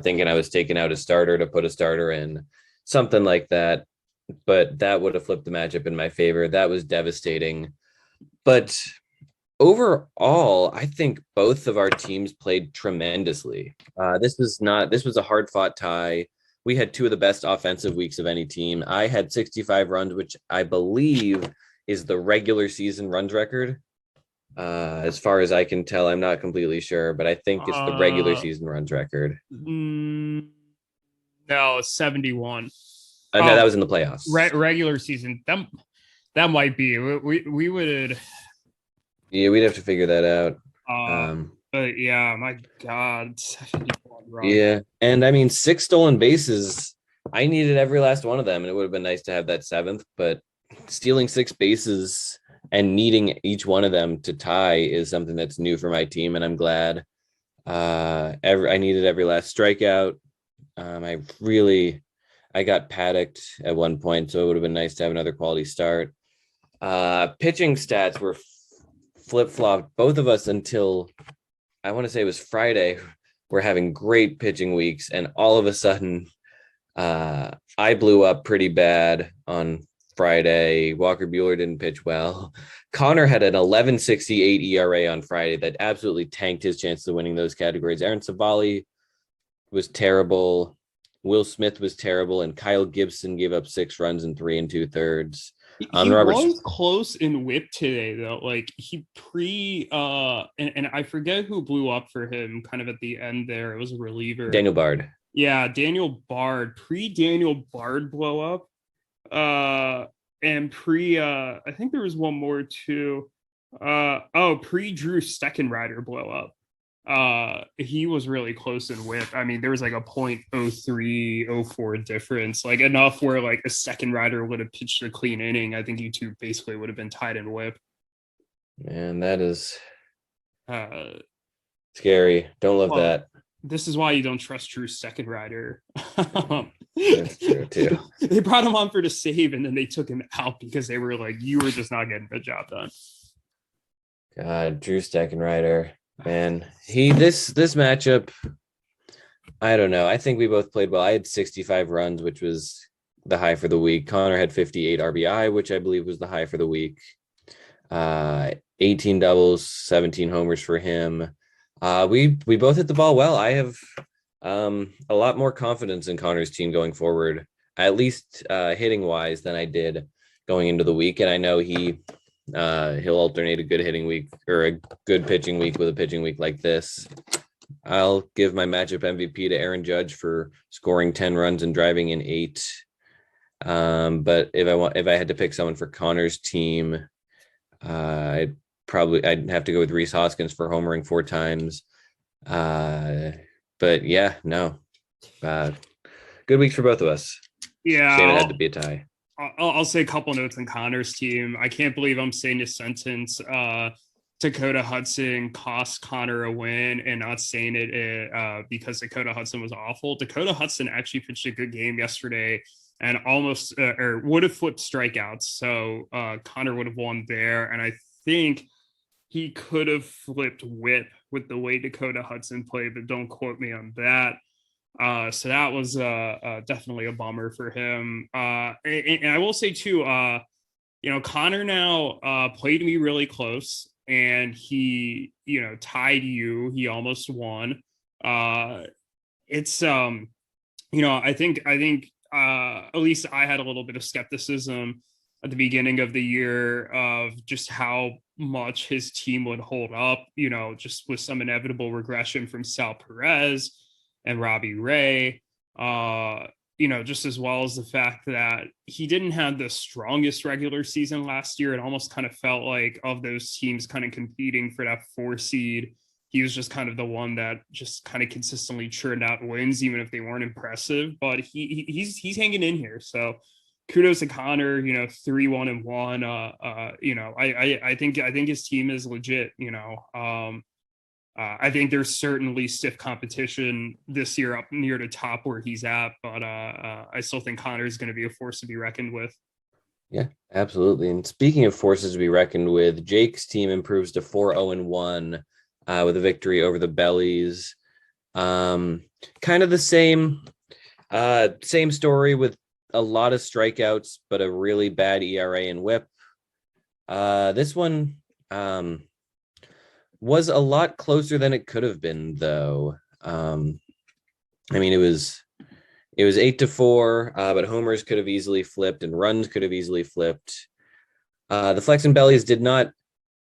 thinking I was taking out a starter to put a starter in, something like that. But that would have flipped the matchup in my favor. That was devastating. But overall, I think both of our teams played tremendously. This was a hard-fought tie. We had 2 of the best offensive weeks of any team. I had 65 runs, which I believe is the regular season runs record. As far as I can tell, I'm not completely sure, but I think it's the regular season runs record. No, 71. No, that was in the playoffs. Regular season. That might be. We would. Yeah, we'd have to figure that out. But yeah, my God. Yeah, and I mean 6 stolen bases. I needed every last one of them, and it would have been nice to have that 7th. But stealing 6 bases and needing each one of them to tie is something that's new for my team, and I'm glad. I needed every last strikeout. I got paddocked at one point, so it would have been nice to have another quality start. Pitching stats were flip-flopped, both of us, until I want to say it was Friday. We're having great pitching weeks, and all of a sudden I blew up pretty bad on Friday. Walker Buehler didn't pitch well. Connor had an 11.68 ERA on Friday that absolutely tanked his chances of winning those categories. Aaron Savali was terrible. Will Smith was terrible, and Kyle Gibson gave up 6 runs in 3 2/3. He was close in whip today, though. Like he and I forget who blew up for him kind of at the end there. It was a reliever. Daniel Bard. Yeah, Daniel Bard. Pre-Daniel Bard blow up. And I think there was one more too. Pre-Drew Steckenrider blow up. He was really close in whip. I mean, there was like a 0.0304 difference, like enough where like a Steckenrider would have pitched a clean inning. I think you two basically would have been tied in whip. Man, that is scary. Don't love that. This is why you don't trust Drew Steckenrider. That's true too. They brought him on for the save, and then they took him out because they were like, you were just not getting the job done. God, Drew Steckenrider. Man, this matchup, I don't know. I think we both played well. I had 65 runs, which was the high for the week. Connor had 58 RBI, which I believe was the high for the week. 18 doubles, 17 homers for him. We both hit the ball well. I have a lot more confidence in Connor's team going forward, at least hitting wise, than I did going into the week. And I know he'll alternate a good hitting week or a good pitching week with a pitching week like this. I'll give my matchup MVP to Aaron Judge for scoring 10 runs and driving in 8. But if I had to pick someone for Connor's team, I'd have to go with Rhys Hoskins for homering 4 times. But yeah, no. Good weeks for both of us. Yeah. Shame it had to be a tie. I'll say a couple notes on Connor's team. I can't believe I'm saying this sentence. Dakota Hudson cost Connor a win, and not saying it because Dakota Hudson was awful. Dakota Hudson actually pitched a good game yesterday and almost or would have flipped strikeouts. So Connor would have won there. And I think he could have flipped whip with the way Dakota Hudson played, but don't quote me on that. So that was definitely a bummer for him. And I will say too, Connor now played me really close, and he, tied you. He almost won. It's I think at least I had a little bit of skepticism at the beginning of the year of just how much his team would hold up, just with some inevitable regression from Sal Perez and Robbie Ray, just as well as the fact that he didn't have the strongest regular season last year. It almost kind of felt like, of those teams kind of competing for that 4 seed, he was just kind of the one that just kind of consistently churned out wins, even if they weren't impressive. But he's hanging in here. So kudos to Connor, 3-1-1. I think his team is legit. I think there's certainly stiff competition this year up near the top where he's at, but I still think Connor is going to be a force to be reckoned with. Yeah, absolutely. And speaking of forces to be reckoned with, Jake's team improves to 4-0-1 with a victory over the Bellies. Kind of the same story with a lot of strikeouts, but a really bad ERA and WHIP. This one was a lot closer than it could have been, though. It was 8-4, but homers could have easily flipped and runs could have easily flipped. The Flex and Bellies did not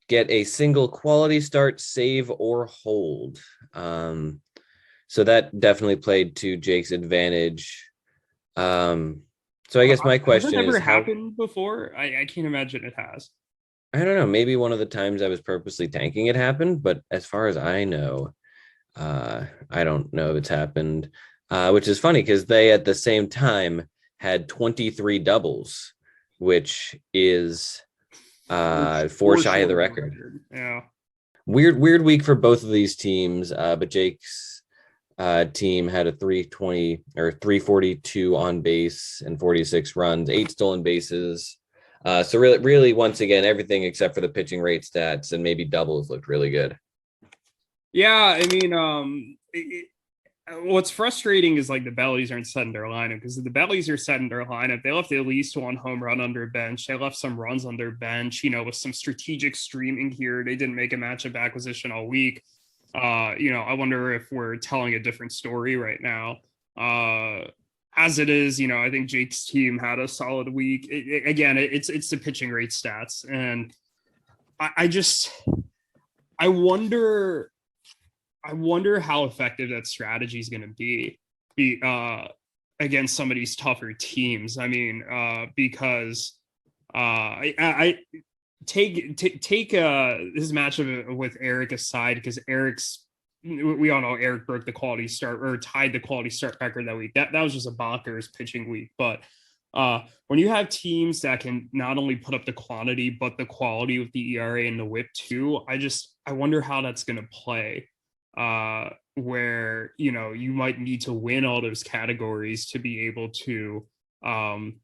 get a single quality start, save, or hold. So that definitely played to Jake's advantage. So I guess my question has that is, ever happened before? I can't imagine it has. I don't know. Maybe one of the times I was purposely tanking it happened, but as far as I know, I don't know if it's happened, which is funny because they at the same time had 23 doubles, which is 4 shy of the record. Yeah. Weird week for both of these teams, but Jake's team had a 320 or 342 on base and 46 runs, 8 stolen bases. So really, once again, everything except for the pitching rate stats and maybe doubles looked really good. Yeah, what's frustrating is like the Bellies aren't setting their lineup, because if the Bellies are setting their lineup, they left at least 1 home run under bench. They left some runs on their bench, with some strategic streaming here. They didn't make a matchup acquisition all week. I wonder if we're telling a different story right now. As it is, I think Jake's team had a solid week. It's the pitching rate stats. And I wonder how effective that strategy is going to be against some of these tougher teams. Because I take this matchup with Erik aside, because we all know Erik broke the quality start, or tied the quality start record that week. That was just a bonkers pitching week. But when you have teams that can not only put up the quantity but the quality with the ERA and the WHIP too, I wonder how that's going to play. Where you might need to win all those categories to be able to win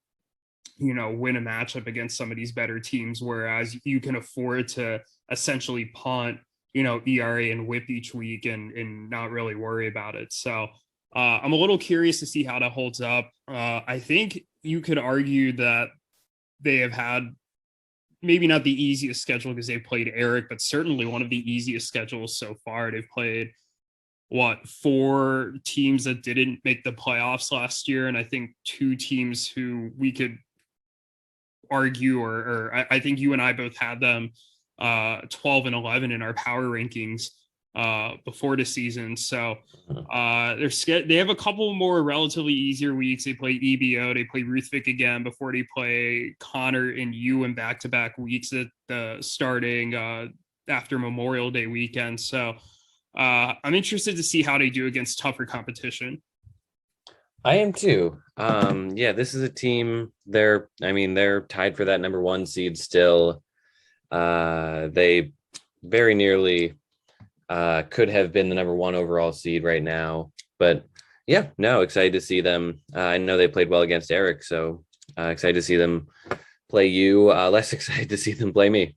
a matchup against some of these better teams, whereas you can afford to essentially punt ERA and WHIP each week and not really worry about it. So I'm a little curious to see how that holds up. I think you could argue that they have had maybe not the easiest schedule because they played Erik, but certainly one of the easiest schedules so far. They've played 4 teams that didn't make the playoffs last year, and I think 2 teams who we could argue, or I think you and I both had them 12 and 11 in our power rankings before the season. So they have a couple more relatively easier weeks. They play EBO, they play Ruthvik again before they play Connor and you in back-to-back weeks at the starting after Memorial Day weekend. So I'm interested to see how they do against tougher competition. I am too. This is a team. They're tied for that number 1 seed still. They very nearly could have been the number 1 overall seed right now. But yeah, no, excited to see them. I know they played well against Erik, so excited to see them play you. Less excited to see them play me.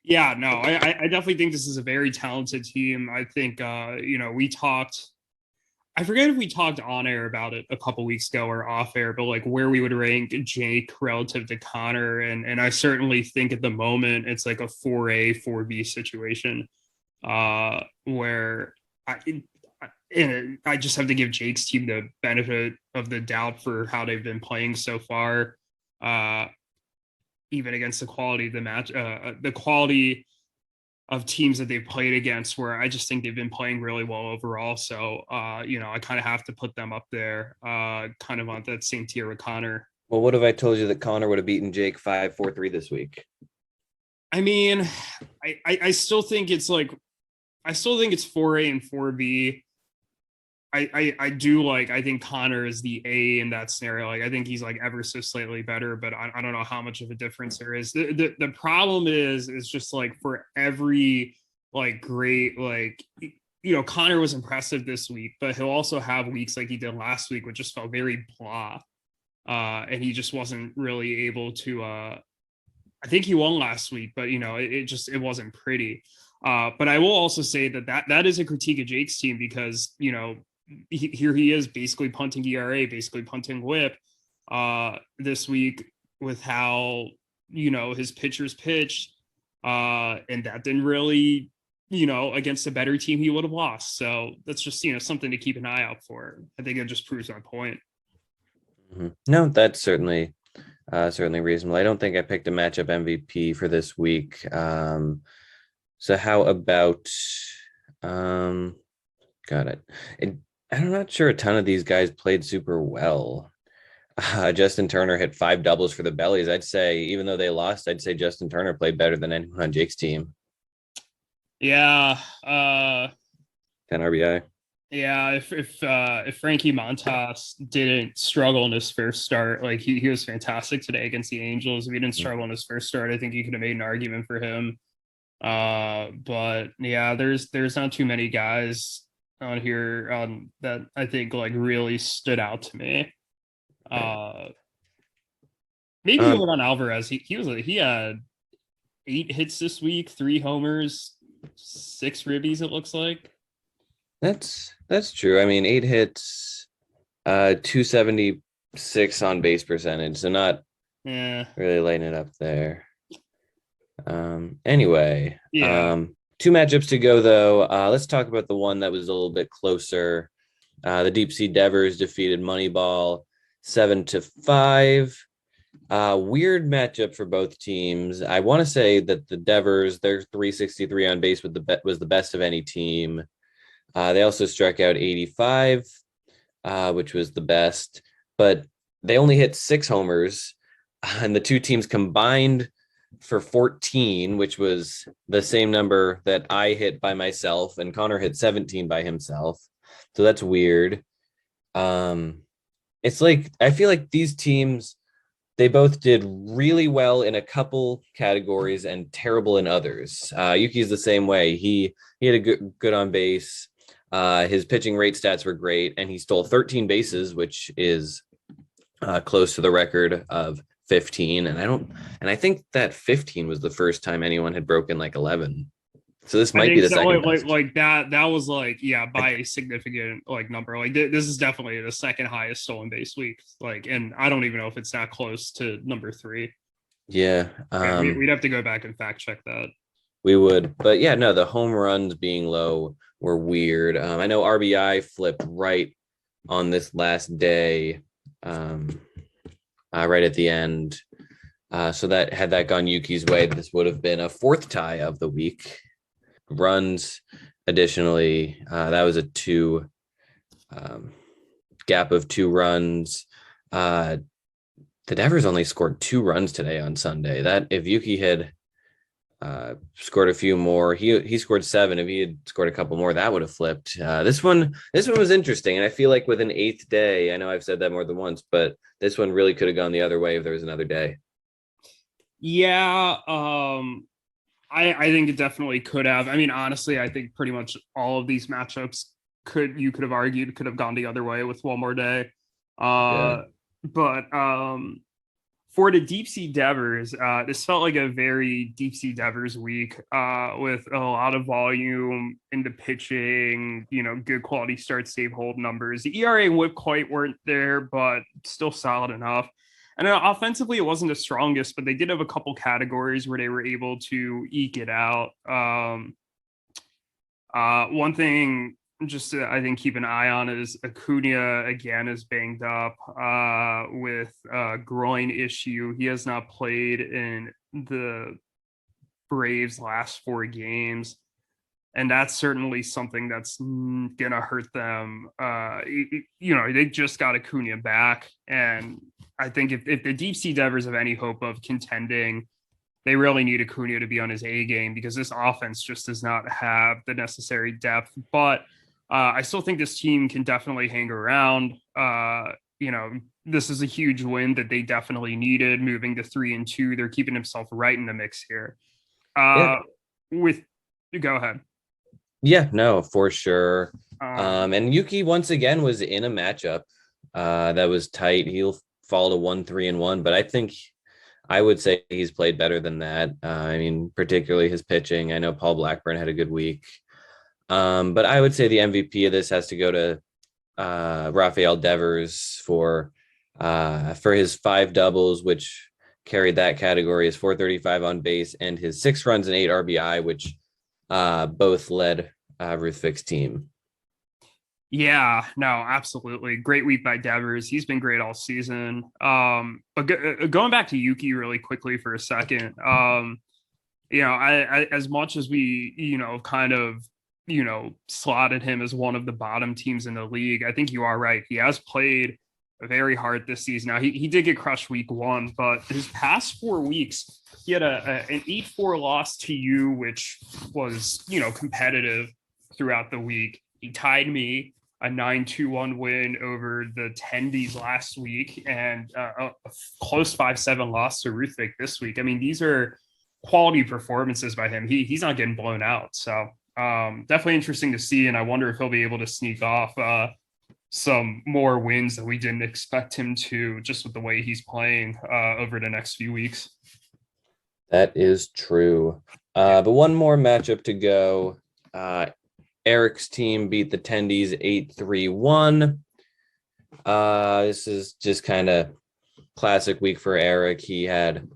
Yeah, no, I definitely think this is a very talented team. I think, we talked, I forget if we talked on air about it a couple weeks ago or off air, but like where we would rank Jake relative to Connor. And I certainly think at the moment it's like a 4A, 4B situation where I just have to give Jake's team the benefit of the doubt for how they've been playing so far. Even against the quality of the match, the quality of teams that they've played against, where I just think they've been playing really well overall. So, I kind of have to put them up there, kind of on that same tier with Connor. Well, what if I told you that Connor would have beaten Jake 5-4-3 this week? I mean, I still think it's 4A and 4B. I think Connor is the A in that scenario. Like, I think he's like ever so slightly better, but I don't know how much of a difference there is. The problem is just like for every like great, like, Connor was impressive this week, but he'll also have weeks like he did last week, which just felt very blah. And he just wasn't really able to, I think he won last week, but it wasn't pretty. But I will also say that is a critique of Jake's team because, here he is basically punting ERA, basically punting WHIP this week with how, his pitchers pitched. And that didn't really, against a better team, he would have lost. So that's just, something to keep an eye out for. I think it just proves my point. Mm-hmm. No, that's certainly reasonable. I don't think I picked a matchup MVP for this week. So how about, I'm not sure a ton of these guys played super well. Justin Turner hit 5 doubles for the Bellies. I'd say, even though they lost, I'd say Justin Turner played better than anyone on Jake's team. Yeah. 10 RBI. Yeah. If Frankie Montas didn't struggle in his first start, like he was fantastic today against the Angels. If he didn't struggle in his first start, I think you could have made an argument for him. But yeah, there's not too many guys on here that I think like really stood out to me. Maybe on Alvarez. He had 8 hits this week, 3 homers, 6 ribbies. It looks like that's true. I mean, 8 hits, 276 on base percentage. So not really lighting it up there. Anyway, yeah. 2 matchups to go though. Let's talk about the one that was a little bit closer. The Deep Sea Devers defeated Moneyball 7-5. Weird matchup for both teams. I want to say that the Devers, their 363 on base was the best of any team. They also struck out 85, which was the best, but they only hit 6 homers, and the 2 teams combined for 14, which was the same number that I hit by myself, and Connor hit 17 by himself. So that's weird. It's like, I feel like these teams, they both did really well in a couple categories and terrible in others. Yuki's the same way. He had a good on base. His pitching rate stats were great, and he stole 13 bases, which is close to the record of 15. And I think that 15 was the first time anyone had broken like 11. So this might be the second like that was like, yeah, by a significant like number. Like this is definitely the second highest stolen base week. Like, and I don't even know if it's that close to number 3. Yeah. We'd have to go back and fact check that. We would, but yeah, no, the home runs being low were weird. I know RBI flipped right on this last day, right at the end. So that had that gone Yuki's way, this would have been a 4th tie of the week. Runs, additionally, that was a 2 gap of 2 runs. The Devers only scored 2 runs today on Sunday. That if Yuki had scored a few more, he scored 7. If he had scored a couple more, that would have flipped. This one was interesting, and I feel like with an 8th day, I know I've said that more than once, but this one really could have gone the other way if there was another day. Yeah. I think it definitely could have. I mean, honestly, I think pretty much all of these matchups could have argued could have gone the other way with one more day. Yeah. But for the deep sea Devers, this felt like a very deep sea Devers week with a lot of volume in the pitching, good quality start, save, hold numbers. The ERA and whip quite weren't there, but still solid enough. And offensively, it wasn't the strongest, but they did have a couple categories where they were able to eke it out. One thing just to, I think, keep an eye on is Acuna again is banged up with a groin issue. He has not played in the Braves' last 4 games. And that's certainly something that's going to hurt them. They just got Acuna back. And I think if the deep sea Devers have any hope of contending, they really need Acuna to be on his A game because this offense just does not have the necessary depth. But I still think this team can definitely hang around. This is a huge win that they definitely needed, moving to 3-2. They're keeping themselves right in the mix here. Go ahead. Yeah, no, for sure. And Yuki once again was in a matchup that was tight. He'll fall to 1-3-1, but I would say he's played better than that. I mean, particularly his pitching. I know Paul Blackburn had a good week. But I would say the MVP of this has to go to Rafael Devers for his 5 doubles, which carried that category, his 435 on base, and his 6 runs and 8 RBI, which both led Ruthvik's team. Yeah, no, absolutely. Great week by Devers. He's been great all season. But going back to Yuki really quickly for a second, I as much as we, kind of, slotted him as one of the bottom teams in the league, I think you are right. He has played very hard this season. Now, he did get crushed week 1, but his past 4 weeks, he had an 8-4 loss to you, which was, competitive throughout the week. He tied me, a 9-2-1 win over the Tendies last week, and a close 5-7 loss to Ruthvik this week. I mean, these are quality performances by him. He's not getting blown out. So definitely interesting to see, and I wonder if he'll be able to sneak off some more wins that we didn't expect him to, just with the way he's playing over the next few weeks. That is true. But one more matchup to go. Erik's team beat the Tendies 8-3-1. This is just kind of classic week for Erik. He had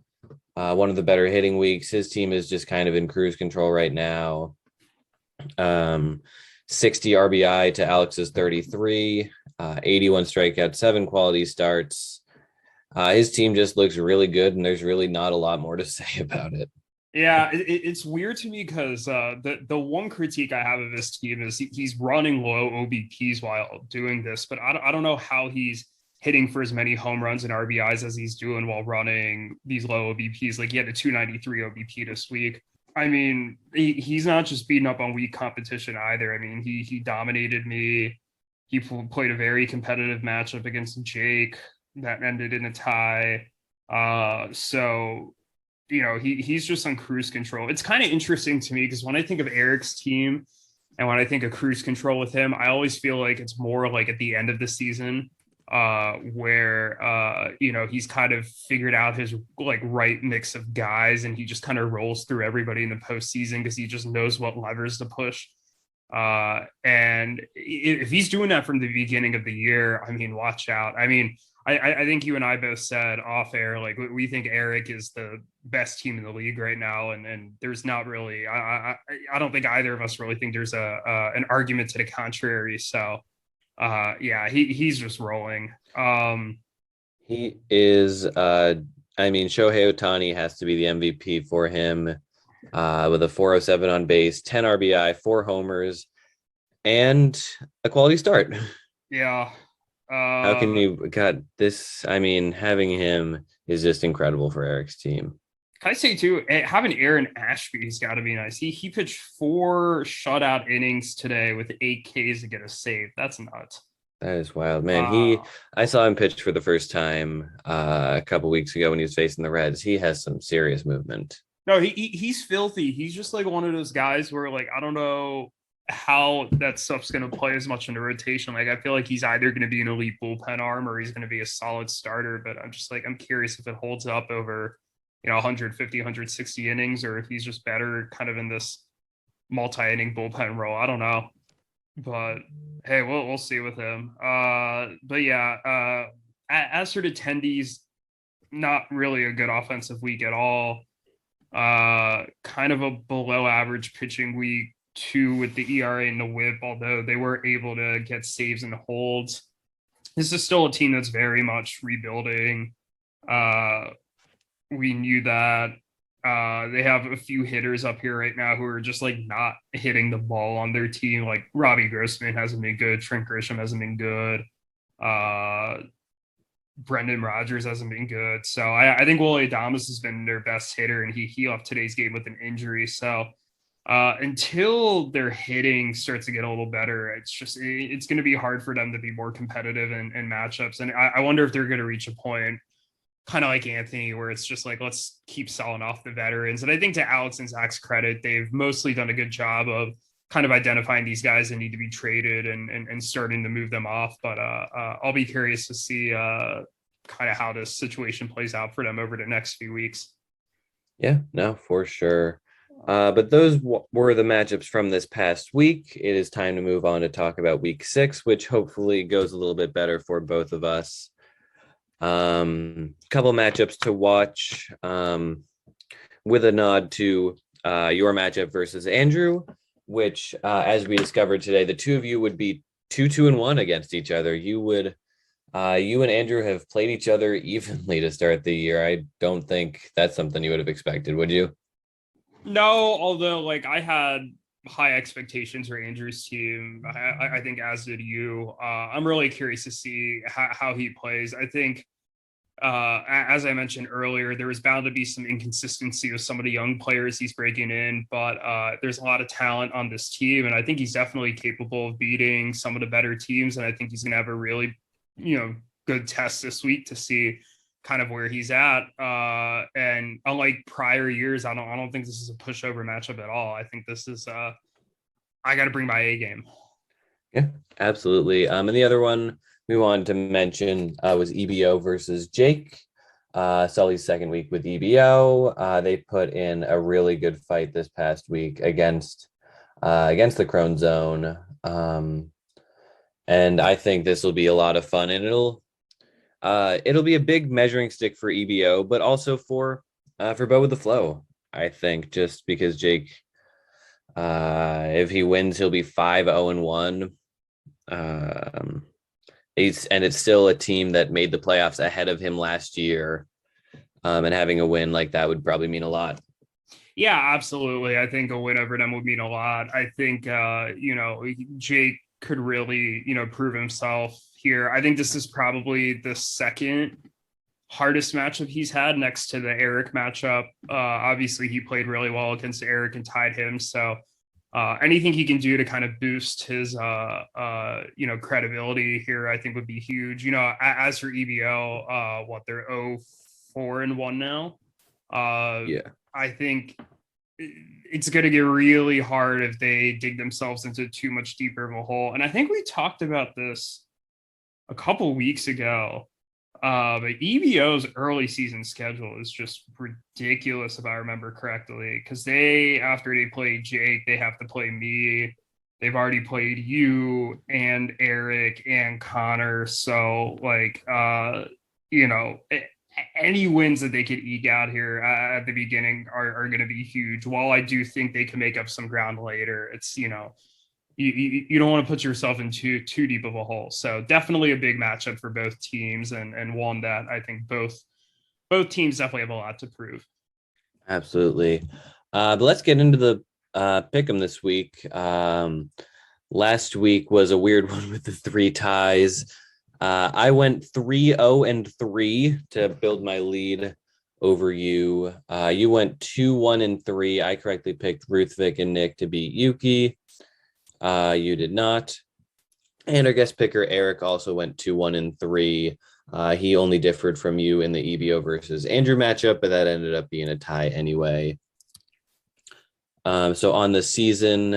one of the better hitting weeks. His team is just kind of in cruise control right now. 60 RBI to Alex's 33, 81 strikeouts, 7 quality starts. His team just looks really good, and there's really not a lot more to say about it. Yeah, it's weird to me because the one critique I have of this team is he's running low OBPs while doing this, but I don't know how he's hitting for as many home runs and RBIs as he's doing while running these low OBPs. Like, he had a 293 OBP this week. I mean, he's not just beating up on weak competition either. I mean, he dominated me. He played a very competitive matchup against Jake that ended in a tie. So, he's just on cruise control. It's kind of interesting to me because when I think of Erik's team and when I think of cruise control with him, I always feel like it's more like at the end of the season where he's kind of figured out his right mix of guys, and he just kind of rolls through everybody in the postseason because he just knows what levers to push. And if he's doing that from the beginning of the year, I mean, watch out. I mean, I think you and I both said off air, like, we think Erik is the best team in the league right now. And there's not really, I don't think either of us really think there's an argument to the contrary. So he's just rolling. He is, Shohei Ohtani has to be the MVP for him with a 407 on base, 10 RBI, 4 homers, and a quality start. Yeah. How can you got this? I mean, having him is just incredible for Erik's team. Can I say too, having Aaron Ashby's got to be nice. He pitched 4 shutout innings today with 8 Ks to get a save. That's nuts. That is wild, man. I saw him pitch for the first time a couple weeks ago when he was facing the Reds. He has some serious movement. No, he's filthy. He's just like one of those guys where like I don't know how that stuff's going to play as much in the rotation. Like I feel like he's either going to be an elite bullpen arm or he's going to be a solid starter. But I'm curious if it holds up over 150, 160 innings, or if he's just better kind of in this multi-inning bullpen role. I don't know, but hey, we'll see with him. But yeah, as for the attendees, not really a good offensive week at all. Kind of a below average pitching week too with the ERA and the WHIP, although they were able to get saves and holds. This is still a team that's very much rebuilding. We knew that. They have a few hitters up here right now who are just like not hitting the ball on their team. Like Robbie Grossman hasn't been good. Trent Grisham hasn't been good. Brendan Rodgers hasn't been good. So I think Willie Adames has been their best hitter, and he left today's game with an injury. So until their hitting starts to get a little better, it's going to be hard for them to be more competitive in matchups. And I wonder if they're going to reach a point kind of like Anthony, where it's just like, let's keep selling off the veterans. And I think to Alex and Zach's credit, they've mostly done a good job of kind of identifying these guys that need to be traded and starting to move them off. But I'll be curious to see kind of how this situation plays out for them over the next few weeks. Yeah, no, for sure. But those were the matchups from this past week. It is time to move on to talk about week 6, which hopefully goes a little bit better for both of us. Couple matchups to watch, with a nod to your matchup versus Andrew, which as we discovered today, the two of you would be 2-2-1 against each other. You and Andrew have played each other evenly to start the year. I don't think that's something you would have expected, would you? No, although like I had high expectations for Andrew's team. I think as did you. I'm really curious to see how he plays. I think as I mentioned earlier, there was bound to be some inconsistency with some of the young players he's breaking in, but there's a lot of talent on this team, and I think he's definitely capable of beating some of the better teams. And I think he's going to have a really, good test this week to see kind of where he's at. And unlike prior years, I don't think this is a pushover matchup at all. I think this is I got to bring my A game. Yeah, absolutely. And the other one we wanted to mention was EBO versus Jake. Sully's second week with EBO. They put in a really good fight this past week against the Crone Zone. And I think this will be a lot of fun, and it'll be a big measuring stick for EBO, but also for Bo with the Flow. I think just because Jake, if he wins, he'll be 5-0-1. It's still a team that made the playoffs ahead of him last year. And having a win like that would probably mean a lot. Yeah, absolutely. I think a win over them would mean a lot. I think, Jake could really, prove himself here. I think this is probably the second hardest matchup he's had next to the Erik matchup. Obviously, he played really well against Erik and tied him. So anything he can do to kind of boost his, credibility here, I think would be huge. As for EBO, they're 0-4-1 now. Yeah. I think it's going to get really hard if they dig themselves into too much deeper of a hole. And I think we talked about this a couple weeks ago. But EBO's early season schedule is just ridiculous, if I remember correctly, because after they play Jake, they have to play me. They've already played you and Erik and Connor. So any wins that they could eke out here at the beginning are going to be huge. While I do think they can make up some ground later, it's, you don't want to put yourself into too deep of a hole. So definitely a big matchup for both teams, and one that I think both teams definitely have a lot to prove. Absolutely. But let's get into the pick'em this week. Last week was a weird one with the 3 ties. I went 3-0-3 to build my lead over you. You went 2-1-3. I correctly picked Ruthvik and Nick to beat Yuki. You did not. And our guest picker, Erik, also went 2-1-3. He only differed from you in the EBO versus Andrew matchup, but that ended up being a tie anyway. So on the season,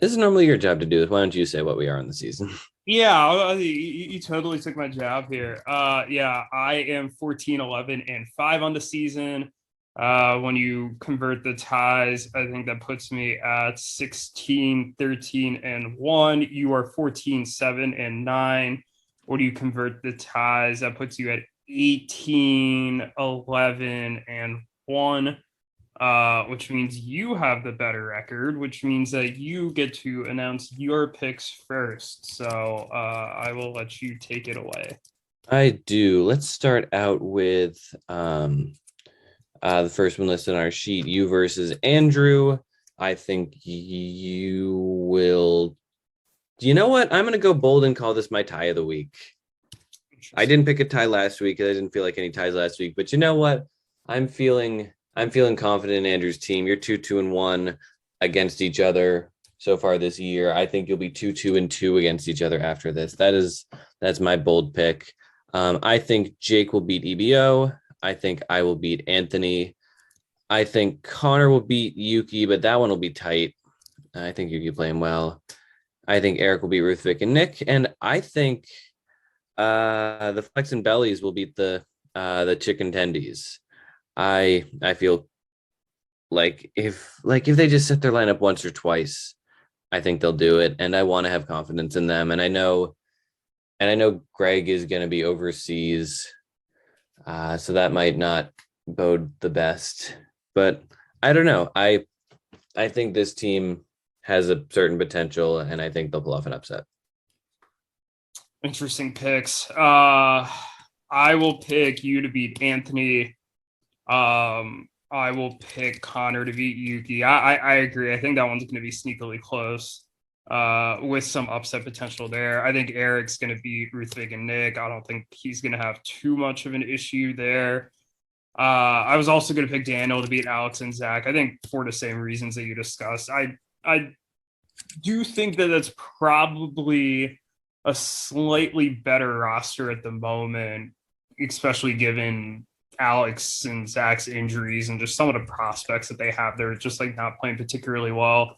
this is normally your job to do this. Why don't you say what we are on the season? Yeah, you totally took my job here. Yeah, I am 14, 11, and 5 on the season. When you convert the ties, I think that puts me at 16, 13, and 1. You are 14, 7, and 9. When you convert the ties, that puts you at 18, 11, and 1. Which means you have the better record, which means that you get to announce your picks first. So I will let you take it away. I do. Let's start out with the first one listed on our sheet, you versus Andrew. I think you will. You know what? I'm going to go bold and call this my tie of the week. I didn't pick a tie last week. I didn't feel like any ties last week. But you know what? I'm feeling confident in Andrew's team. You're 2-2-1 against each other so far this year. I think you'll be 2-2-2 against each other after this. That's my bold pick. I think Jake will beat EBO. I think I will beat Anthony. I think Connor will beat Yuki, but that one will be tight. I think Yuki playing well. I think Erik will beat Ruthvik and Nick, and I think the Flex and Bellies will beat the Chicken Tendies. I feel like if they just set their lineup once or twice, I think they'll do it, and I want to have confidence in them. And I know Greg is going to be overseas, so that might not bode the best. But I don't know. I think this team has a certain potential, and I think they'll pull off an upset. Interesting picks. I will pick you to beat Anthony. I will pick Connor to beat Yuki. I agree. I think that one's going to be sneakily close, with some upset potential there. I think Erik's going to beat Ruthvik and Nick. I don't think he's going to have too much of an issue there. I was also going to pick Daniel to beat Alex and Zach. I think for the same reasons that you discussed. I do think that that's probably a slightly better roster at the moment, especially given Alex and Zach's injuries and just some of the prospects that they have. They're just like not playing particularly well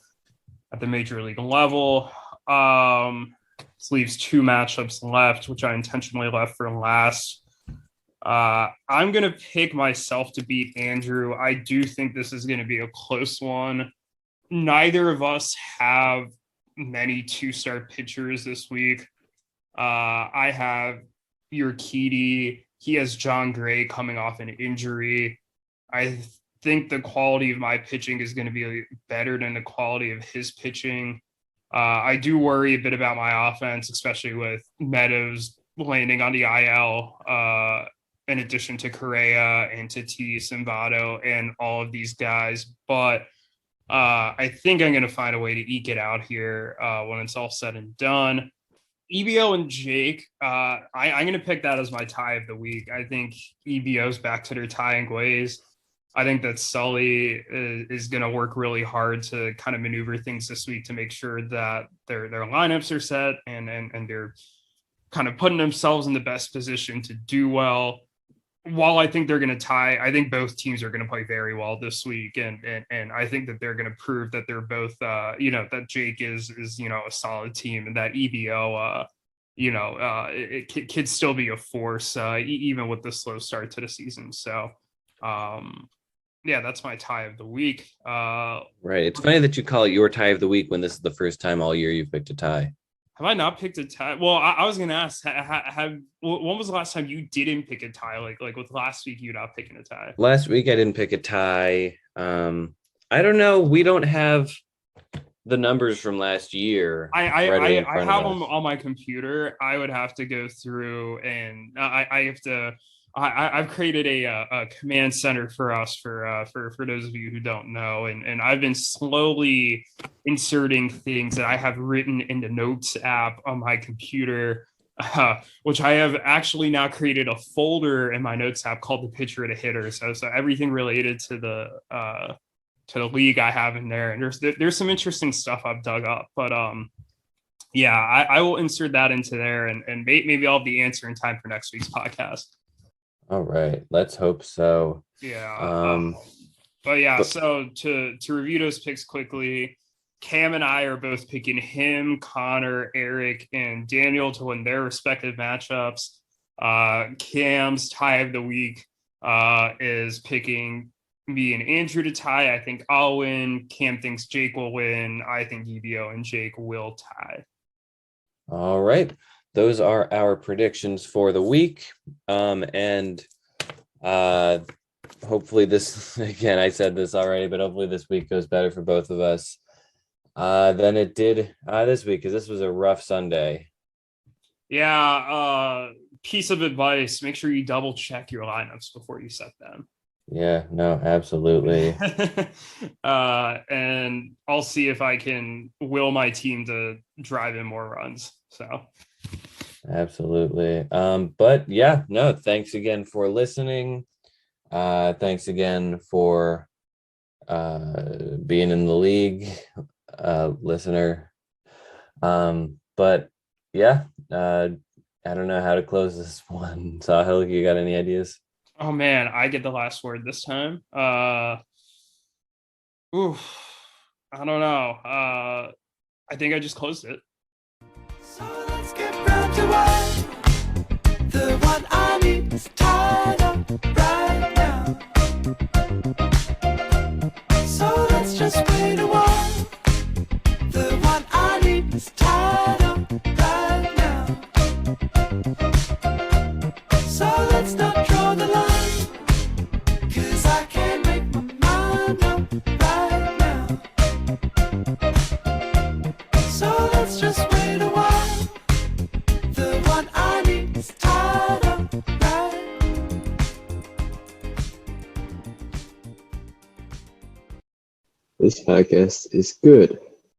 at the major league level. This leaves 2 matchups left, which I intentionally left for last. I'm going to pick myself to beat Andrew. I do think this is going to be a close one. Neither of us have many 2-star pitchers this week. I have Yuki. He has John Gray coming off an injury. I think the quality of my pitching is going to be better than the quality of his pitching. I do worry a bit about my offense, especially with Meadows landing on the IL, in addition to Correa and Tatis and Votto and all of these guys. But I think I'm going to find a way to eke it out here when it's all said and done. EBO and Jake, I'm going to pick that as my tie of the week. I think EBO's back to their tying ways. I think that Sully is going to work really hard to kind of maneuver things this week to make sure that their lineups are set and they're kind of putting themselves in the best position to do well. While I think they're going to tie, I think both teams are going to play very well this week, and I think that they're going to prove that they're both, that Jake is a solid team, and that EBO, it can still be a force, even with the slow start to the season. So, that's my tie of the week. Right. It's funny that you call it your tie of the week when this is the first time all year you've picked a tie. Have I not picked a tie? Well, I was going to ask, when was the last time you didn't pick a tie? Like with last week, you not picking a tie. Last week, I didn't pick a tie. I don't know. We don't have the numbers from last year. I have them on my computer. I would have to go through and I've created a command center for us for those of you who don't know, and I've been slowly inserting things that I have written in the notes app on my computer, which I have actually now created a folder in my notes app called the pitcher to hitter. So everything related to the league I have in there, and there's some interesting stuff I've dug up, but I will insert that into there, and maybe I'll have the answer in time for next week's podcast. All right, let's hope so. Yeah. But yeah, so to review those picks quickly, Cam and I are both picking him, Connor, Erik, and Daniel to win their respective matchups. Cam's tie of the week is picking me and Andrew to tie. I think I'll win. Cam thinks Jake will win. I think EBO and Jake will tie. All right. Those are our predictions for the week. And hopefully this, again, I said this already, but hopefully this week goes better for both of us than it did this week, because this was a rough Sunday. Yeah. Piece of advice: make sure you double check your lineups before you set them. Yeah, no, absolutely. And I'll see if I can will my team to drive in more runs. So absolutely. But yeah, no, thanks again for listening. Thanks again for being in the league, listener. But yeah, I don't know how to close this one. Sahil, you got any ideas? Oh man, I get the last word this time. I don't know. I think I just closed it. So let's get round to one. The one I need is tied up right now. So let's just wait a while. The one I need is tied up right now. So let's not draw the line, 'cause I can't make my mind up right now. So let's just wait a while. The one I need is tied up right. This podcast is good.